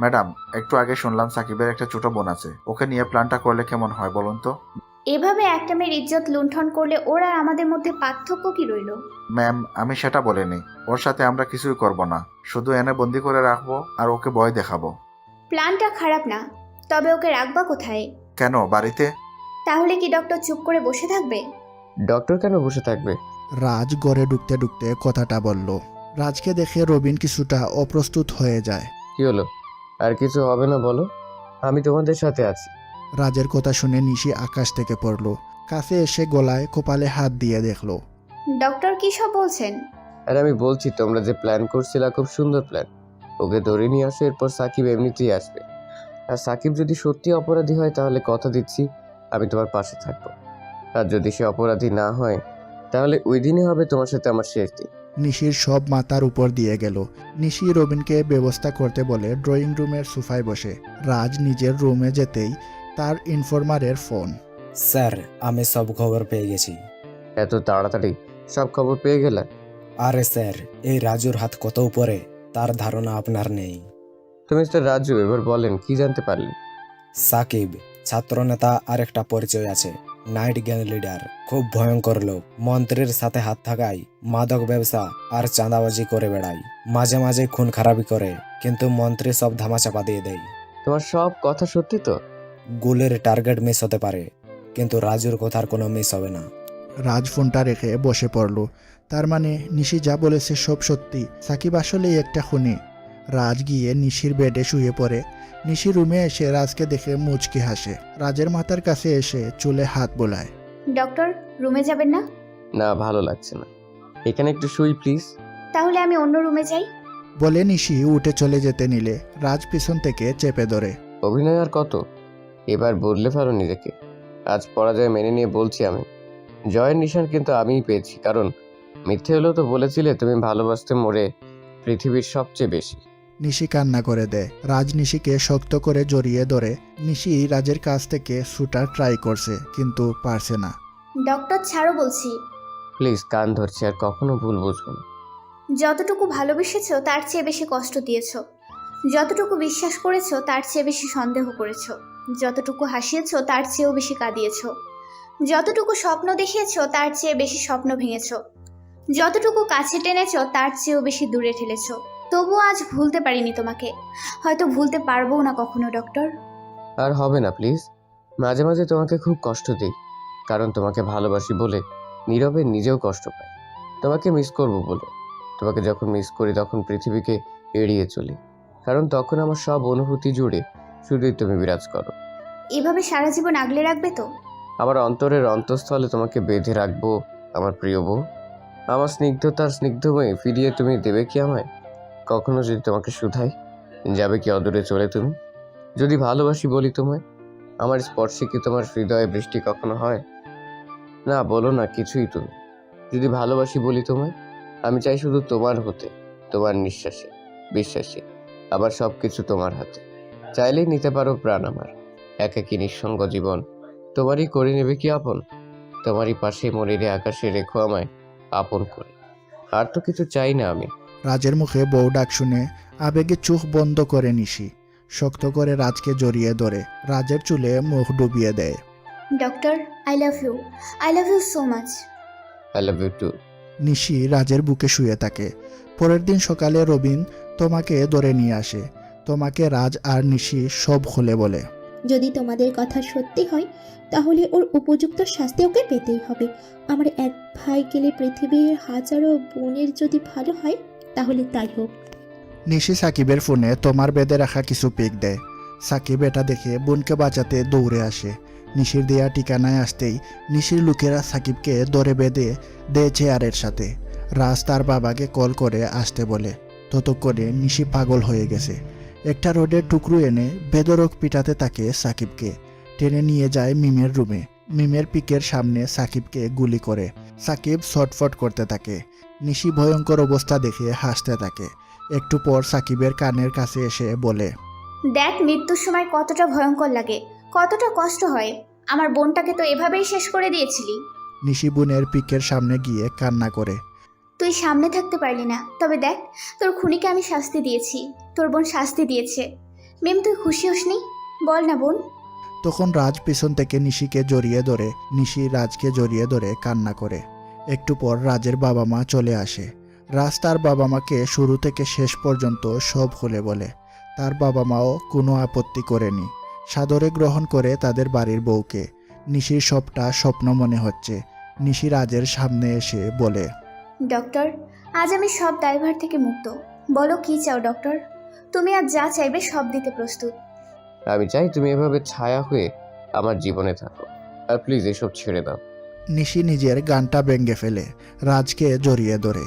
ম্যাডাম, একটু আগে শুনলাম সাকিবের একটা ছোট বোন আছে। ওকে নিয়ে প্ল্যানটা করলে কেমন হয় বলুন তো? এভাবে একটা মেয়ের ইজ্জত লুণ্ঠন করলে ওর আর আমাদের মধ্যে পার্থক্য কি রইল? ম্যাম, আমি সেটা বলিনি। ওর সাথে আমরা কিছুই করব না, শুধু এনে বন্দি করে রাখবো আর ওকে ভয় দেখাবো। প্ল্যানটা খারাপ না, তবে ওকে রাখবা কোথায়? কেন, বাড়িতে? তাহলে কি ডক্টর চুপ করে বসে থাকবে? ডক্টর কেন বসে থাকবে? রাজ ঘরে ঢুকতে ঢুকতে কথাটা বলল। রাজকে দেখে রবিন কিছুটা অপ্রস্তুত হয়ে যায়। কি হলো? আর কিছু হবে না বলো, আমি তোমাদের সাথে আছি। রাজের কথা শুনে নিশি আকাশ থেকে পড়ল। কাছে এসে গলায় কপালে হাত দিয়ে দেখলো। ডক্টর কি সব বলছেন? আর আমি বলছি, তোমরা যে প্ল্যান করছিলা খুব সুন্দর প্ল্যান। ওকে ধরে নিয়ে আসো, এরপর সাকিব এমনিতেই আসবে। আর সাকিব যদি সত্যি অপরাধী হয় তাহলে কথা দিচ্ছি আমি তোমার পাশে থাকবো। আর যদি সে অপরাধী না হয় তাহলে ওই দিনই হবে তোমার সাথে আমার শেষ দিন। নিশির সব মাথার উপর দিয়ে গেল। নিশি রবিনকে ব্যবস্থা করতে বলে ড্রয়িং রুমের সোফায় বসে। রাজ নিজের রুমে যেতেই তার ইনফরমারের ফোন। স্যার, আমি সব খবর পেয়ে গেছি। এত তাড়াতাড়ি সব খবর পেয়ে গেলে? আরে স্যার, এই রাজুর হাত কত উপরে তার ধারণা আপনার নেই। তো মিস্টার রাজু, এবার বলেন কি জানতে পারলেন? সাকিব ছাত্রনেতা, আর একটা পরিচয় আছে, নাইট গ্যাং লিডার, খুব ভয়ঙ্কর লোক। মন্ত্রীর সাথে হাত থাকায় মাদক ব্যবসা আর চাঁদাবাজি করে বেড়ায়, মাঝে মাঝে খুন খারাপি করে, কিন্তু মন্ত্রী সব ধামাচাপা দিয়ে দেয়। তোমার সব কথা সত্যি তো? গুলির টার্গেট মিস হতে পারে, কিন্তু রাজুর কথার কোনো মিস হবে না। রাজ ফোনটা রেখে বসে পড়ল। তার মানে নিশি যা বলেছে সব সত্যি। সাকিব আসলেই একটা খুনি। রাজ গিয়ে নিশির বেডে শুয়ে পড়ে। নিশি রুমে এসে রাজকে দেখে মুচকি হাসে। রাজের মাথার কাছে এসে চুলে হাত বোলায়। ডক্টর, রুমে যাবেন না? না, ভালো লাগছে না, এখানে একটু শুই প্লিজ। তাহলে আমি অন্য রুমে যাই। বলে নিশি উঠে চলে যেতে নিলে রাজ পিছন থেকে চেপে ধরে। অভিনয় আর কত? এবার বদলে ফেলো নিজেকে। আজ পরাজয় মেনে নিয়ে বলছি, আমি জয়ের নিশান কিন্তু আমিই পেয়েছি। কারণ মিথ্যে হলেও তো বলেছিলে তুমি ভালোবাসতে মরে পৃথিবীর সবচেয়ে বেশি। নিশি কান্না করে দেয়। রাজ নিশিকে শক্ত করে জড়িয়ে ধরে। নিশি রাজের কাছ থেকে শুটার ট্রাই করছে, কিন্তু পারছে না। ডক্টর, ছাড়ো বলছি। প্লিজ, কান ধরছি, আর কখনো ভুল বুঝবো না। যতটুকু ভালোবেসেছো তার চেয়ে বেশি কষ্ট দিয়েছো, যতটুকু বিশ্বাস করেছো তার চেয়ে বেশি সন্দেহ করেছো, যতটুকু হাসিয়েছো তার চেয়েও বেশি কাঁদিয়েছো, যতটুকু স্বপ্ন দেখিয়েছো তার চেয়ে বেশি স্বপ্ন ভেঙেছো, যতটুকু কাছে টেনেছো তার চেয়েও বেশি দূরে ঠেলেছো। তবুও আজ ভুলতে পারিনি তোমাকে, হয়তো ভুলতে পারবো না কখনো। ডক্টর, আর হবে না প্লিজ। মাঝে মাঝে তোমাকে খুব কষ্ট দিই, কারণ তোমাকে ভালোবাসি বলে নীরবে নিজেও কষ্ট পাই। তোমাকে মিস করব বলে। তোমাকে যখন মিস করি তখন পৃথিবীকে এড়িয়ে চলি, কারণ তখন আমার সব অনুভূতি জুড়ে শুধুই তুমি বিরাজ করো। এভাবে সারা জীবন আগলে রাখবে তো? আমার অন্তরের অন্তঃস্থলে তোমাকে বেঁধে রাখবো আমার প্রিয় বউ। আমার স্নিগ্ধতার স্নিগ্ধময়ী ফিরিয়ে তুমি দেবে কি আমায়? কখনো যদি তোমাকে শুধাই, যাবে কি অদূরে চলে তুমি? যদি ভালোবাসি বলি তোমায়, আমার স্পর্শে কি তোমার হৃদয়ে বৃষ্টি কখনো হয়? না, বলো না কিছুই তুমি। যদি ভালোবাসি বলি তোমায়, আমি চাই শুধু তোমার হতে, তোমার নিঃশ্বাসে বিশ্বাসে। আবার সব কিছু তোমার হাতে। চাইলেই নিতে পারো প্রাণ আমার। একাকী নিঃসঙ্গ জীবন তোমারই করে নেবে কি আপন? তোমারই পাশে মনিরে আকাশে রেখো আমায় আপন করে। আর তো কিছু চাই না আমি। রাজের মুখে বউ ডাক শুনে আবেগে চোখ বন্ধ করে নিশি শক্ত করে রাজকে জড়িয়ে ধরে রাজের চুলে মুখ ডুবিয়ে দেয়। Doctor, I love you, I love you so much. I love you too. Nishi রাজের বুকে শুয়ে থাকে। পরের দিন সকালে রবিন তোমাকে ধরে নিয়ে আসে। তোমাকে রাজ আর নিশি সব খুলে বলে। যদি তোমাদের কথা সত্যি হয় তাহলে ওর উপযুক্ত শাস্তি ওকে পেতেই হবে। আমার এক ভাই গেলে পৃথিবীর হাজারো বোনের যদি ভালো হয় তাহলে তাই হোক। নিশি সাকিবের ফোনে তোমার বেঁধে রাখা কিছু পিক দেয়। সাকিব এটা দেখে বোনকে বাঁচাতে দৌড়ে আসে। নিশির দেয়া ঠিকানায় আসতেই নিশির লোকেরা সাকিবকে ধরে বেঁধে দেয় চেয়ারের সাথে। রাজ তার বাবাকে কল করে আসতে বলে। ততক্ষণে নিশি পাগল হয়ে গেছে। একটা রোডের টুকরো এনে বেদরক পিটাতে থাকে সাকিবকে। টেনে নিয়ে যায় মিমের রুমে। মিমের পিকের সামনে সাকিবকে গুলি করে। সাকিব ছটফট করতে থাকে। নিশি ভয়ঙ্কর অবস্থা দেখে হাসতে থাকে। একটু পর সাকিবের কানের কাছে এসে বলে, দেখ মৃত্যুর সময় কতটা ভয়ঙ্কর লাগে, কতটা কষ্ট হয়। আমার বোনটাকে তো এভাবেই শেষ করে দিয়েছিলি। নিশি বোনের পিকের সামনে গিয়ে কান্না করে। তুই সামনে থাকতে পারলি না, তবে দেখ তোর খুনিকে আমি শাস্তি দিয়েছি, তোর বোন শাস্তি দিয়েছে। মেম, তুই খুশি হসনি? বল না বোন। তখন রাজ পিছন থেকে নিশিকে জড়িয়ে ধরে। নিশি রাজকে জড়িয়ে ধরে কান্না করে। একটু পর রাজের বাবা মা চলে আসে। রাজ তার বাবা মাকে শুরু থেকে শেষ পর্যন্ত সব খুলে বলে। তার বাবা মাও কোনো আপত্তি করেনি। সাদরে গ্রহণ করে তাদের বাড়ির বউকে। নিশির সবটা স্বপ্ন মনে হচ্ছে। নিশি রাজের সামনে এসে বলে, ডক্টর, আজ আমি সব দায়ভার থেকে মুক্ত। বলো কি চাও ডক্টর? তুমি আজ যা চাইবে সব দিতে প্রস্তুত। আমি চাই তুমি এভাবে ছায়া হয়ে আমার জীবনে থাকো, আর প্লিজ এসব ছেড়ে দাও। নিশি নিজের গানটা ভেঙে ফেলে। রাজকে জড়িয়ে ধরে।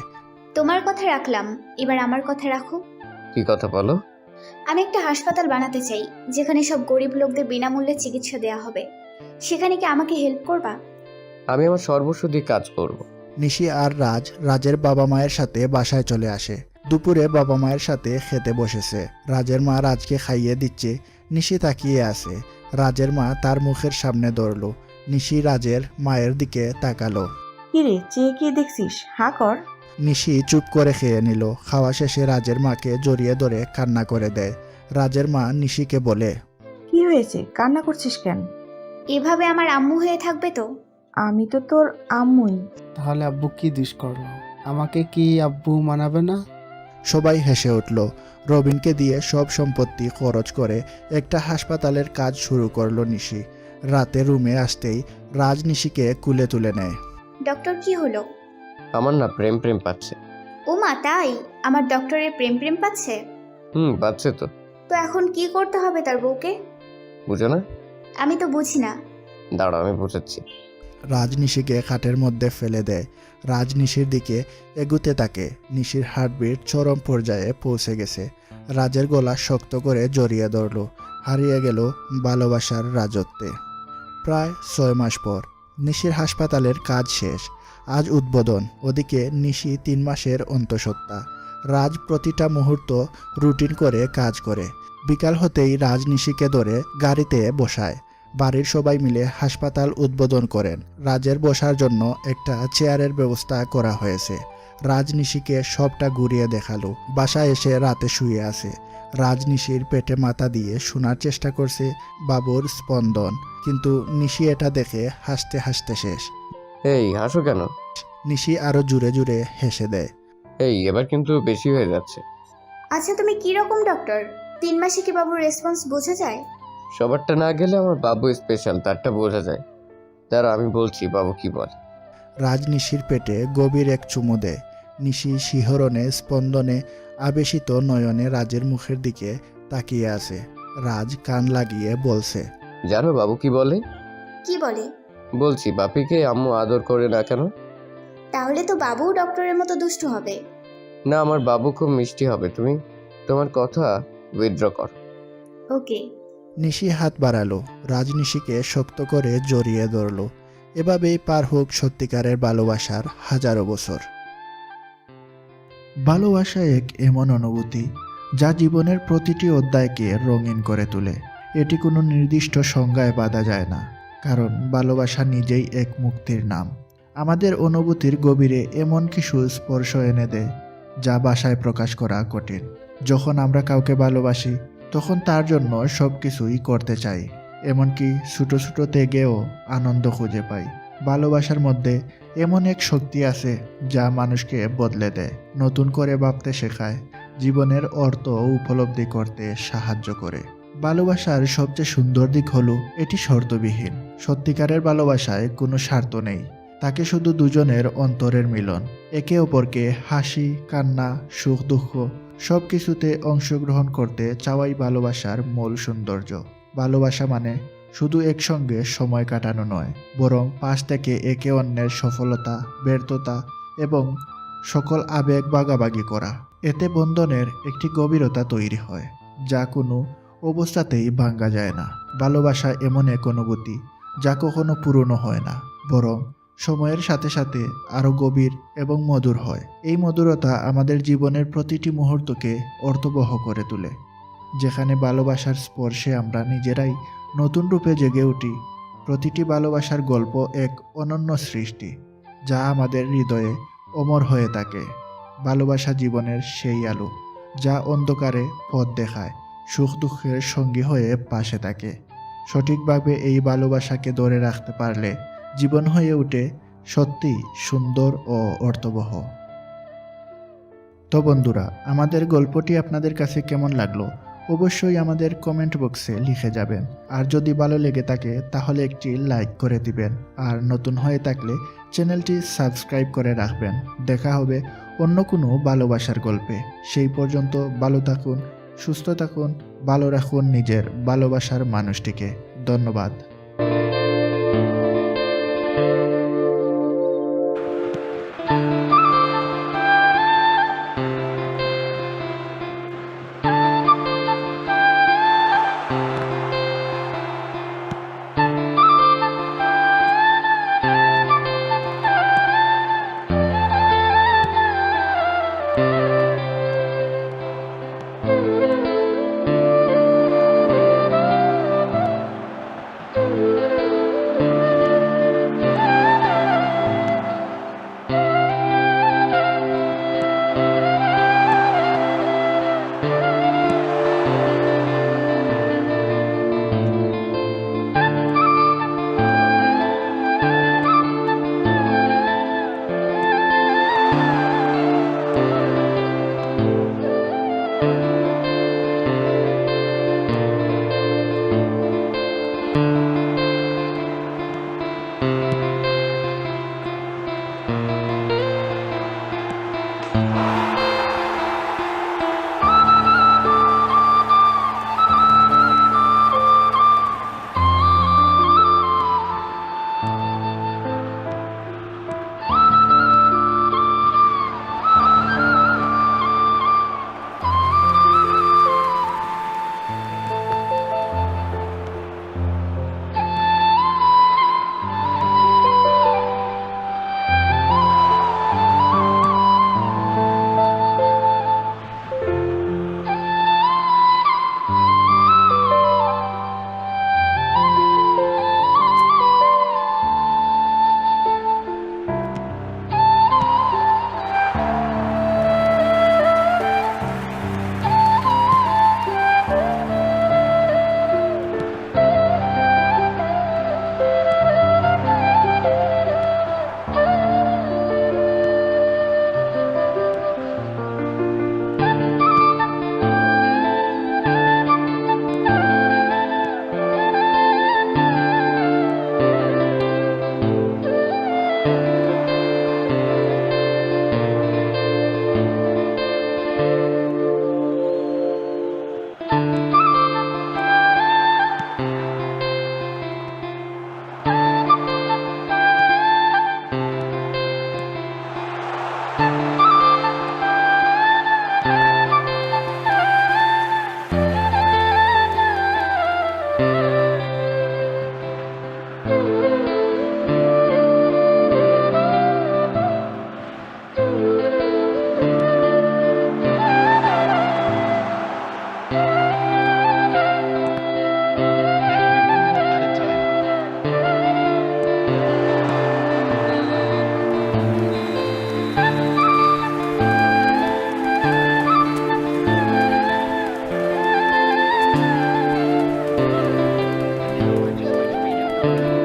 তোমার কথা রাখলাম, এবার আমার কথা রাখো। কি কথা বলো? আমি একটা হাসপাতাল বানাতে চাই, যেখানে সব গরিব লোকদের বিনামূল্যে চিকিৎসা দেওয়া হবে। সেখানে কি আমাকে হেল্প করবা? আমি আমার সর্বস্ব দিয়ে কাজ করব। নিশি আর রাজ রাজের বাবা মায়ের সাথে বাসায় চলে আসে। দুপুরে বাবা মায়ের সাথে খেতে বসেছে। রাজের মা রাজকে খাইয়ে দিচ্ছে। নিশি তাকিয়ে আছে। রাজের মা তার মুখের সামনে ধরল। নিশি রাজের মায়ের দিকে তাকালো। কিরে, চেয়ে কি দেখছিস? হা কর। নিশি চুপ করে খেয়ে নিল। খাওয়া শেষে রাজের মাকে জড়িয়ে ধরে কান্না করে দেয়। রাজের মা নিশিকে বলে, কি হয়েছে? কান্না করছিস কেন? এভাবে আমার আম্মু হয়ে থাকবে তো? আমি তো তোর আম্মুই। তাহলে আব্বু কি দুষ করলো? আমাকে কি আব্বু মানাবে না? সবাই হেসে উঠল। রবিনকে দিয়ে সব সম্পত্তি খরচ করে একটা হাসপাতালের কাজ শুরু করলো নিশি। রাতে রুমে আসতেই রাজ নিশিকে কুলে তুলে নেয়। ডক্টর, কি হলো? আমার না প্রেম প্রেম পাচ্ছে। ও মা, তাই? আমার ডক্টরের প্রেম প্রেম পাচ্ছে? পাচ্ছে তো। তো এখন কি করতে হবে তার বউকে? বুঝো না? আমি তো বুঝি না। দাঁড়াও, আমি বুঝাচ্ছি। রাজ নিশিকে খাটের মধ্যে ফেলে দেয়। রাজ নিশির দিকে এগুতে থাকে। নিশির হার্টবিট চরম পর্যায়ে পৌঁছে গেছে। রাজের গলা শক্ত করে জড়িয়ে ধরল। হারিয়ে গেল ভালোবাসার রাজত্বে। প্রায় 6 মাস পর নিশির হাসপাতালের কাজ শেষ। আজ উদ্বোধন। ওদিকে নিশি 3 মাসের অন্তঃসত্ত্বা। রাজ প্রতিটা মুহূর্ত রুটিন করে কাজ করে। বিকাল হতেই রাজ নিশিকে ধরে গাড়িতে বসায়। বাড়ির সবাই মিলে হাসপাতাল উদ্বোধন করেন। রাজের বসার জন্য একটা চেয়ারের ব্যবস্থা করা হয়েছে। রাজ নিশিকে সবটা ঘুরিয়ে দেখালো। বাসায় এসে রাতে শুয়ে আছে। রাজ নিশির পেটে মাথা দিয়ে শোনার চেষ্টা করছে বাবুর স্পন্দন, কিন্তু নিশি এটা দেখে হাসতে হাসতে শেষ। এই হাসো কেন? নিশি আরো জুড়ে জুড়ে হেসে দেয়। এই এবার কিন্তু বেশি হয়ে যাচ্ছে। আচ্ছা, তুমি কি রকম ডক্টর? 3 মাসে কি বাবুর রেসপন্স বোঝা যায়? সবারটা না গেলে আমার বাবু স্পেশাল, তারটা বোঝা যায়। দাঁড়া, আমি বলছি বাবু কি বল। রাজ নিশির পেটে গভীর এক চুমু দেয়। নিশি শিহরণে স্পন্দনে আবেশিত নয়নে রাজের মুখের দিকে তাকিয়ে আছে। রাজ কান লাগিয়ে বলছে, জানো বাবু কি বলে? কি বলে? বলছি, বাপিকে আম্মু আদর করে না কেন? তাহলে তো বাবুও ডক্টরের মতো দুষ্টু হবে। না, আমার বাবু খুব মিষ্টি হবে। তুমি তোমার কথা উইথড্র কর। ওকে। নিশি হাত বাড়ালো। রাজ নিশিকে শক্ত করে জড়িয়ে ধরল। এভাবেই পার হোক সত্যিকারের ভালোবাসার হাজারো বছর। ভালোবাসা এক এমন অনুভূতি যা জীবনের প্রতিটি অধ্যায়কে রঙিন করে তোলে। এটি কোনো নির্দিষ্ট সংজ্ঞায় বাঁধা যায় না, কারণ ভালোবাসা নিজেই এক মুক্তির নাম। আমাদের অনুভূতির গভীরে এমন কিছু স্পর্শ এনে দেয় যা ভাষায় প্রকাশ করা কঠিন। যখন আমরা কাউকে ভালোবাসি তখন তার জন্য সব কিছুই করতে চাই, এমনকি ছোট ছোট ত্যাগেও আনন্দ খুঁজে পাই। ভালোবাসার মধ্যে এমন এক শক্তি আছে যা মানুষকে বদলে দেয়, নতুন করে ভাবতে শেখায়, জীবনের অর্থ উপলব্ধি করতে সাহায্য করে। ভালোবাসার সবচেয়ে সুন্দর দিক হলো এটি শর্তবিহীন। সত্যিকারের ভালোবাসায় কোনো স্বার্থ নেই, তাকে শুধু দুজনের অন্তরের মিলন। একে অপরকে হাসি, কান্না, সুখ দুঃখ সব কিছুতে অংশগ্রহণ করতে চাওয়াই ভালোবাসার মূল সৌন্দর্য। ভালোবাসা মানে শুধু একসঙ্গে সময় কাটানো নয়, বরং পাশ থেকে একে অন্যের সফলতা, ব্যর্থতা এবং সকল আবেগ ভাগাভাগি করা। এতে বন্ধনের একটি গভীরতা তৈরি হয় যা কোনো অবস্থাতেই ভাঙা যায় না। ভালোবাসা এমন এক অনুভূতি যা কখনো পুরনো হয় না, বরং সময়ের সাথে সাথে আরও গভীর এবং মধুর হয়। এই মধুরতা আমাদের জীবনের প্রতিটি মুহূর্তকে অর্থবহ করে তোলে। যেখানে ভালোবাসার স্পর্শে আমরা নিজেরাই নতুন রূপে জেগে উঠি। প্রতিটি ভালোবাসার গল্প এক অনন্য সৃষ্টি যা আমাদের হৃদয়ে অমর হয়ে থাকে। ভালোবাসা জীবনের সেই আলো যা অন্ধকারে পথ দেখায়, সুখ দুঃখের সঙ্গী হয়ে পাশে থাকে। সঠিকভাবে এই ভালোবাসাকে ধরে রাখতে পারলে জীবন হয়ে ওঠে সত্যি সুন্দর ও অর্থবহ। তো বন্ধুরা, আমাদের গল্পটি আপনাদের কাছে কেমন লাগলো অবশ্যই আমাদের কমেন্ট বক্সে লিখে যাবেন। আর যদি ভালো লেগে থাকে তাহলে একটি লাইক করে দিবেন, আর নতুন হয়ে থাকলে চ্যানেলটি সাবস্ক্রাইব করে রাখবেন। দেখা হবে অন্য কোনো ভালোবাসার গল্পে। সেই পর্যন্ত ভালো থাকুন, সুস্থ থাকুন, ভালো রাখুন নিজের ভালোবাসার মানুষটিকে। ধন্যবাদ। না।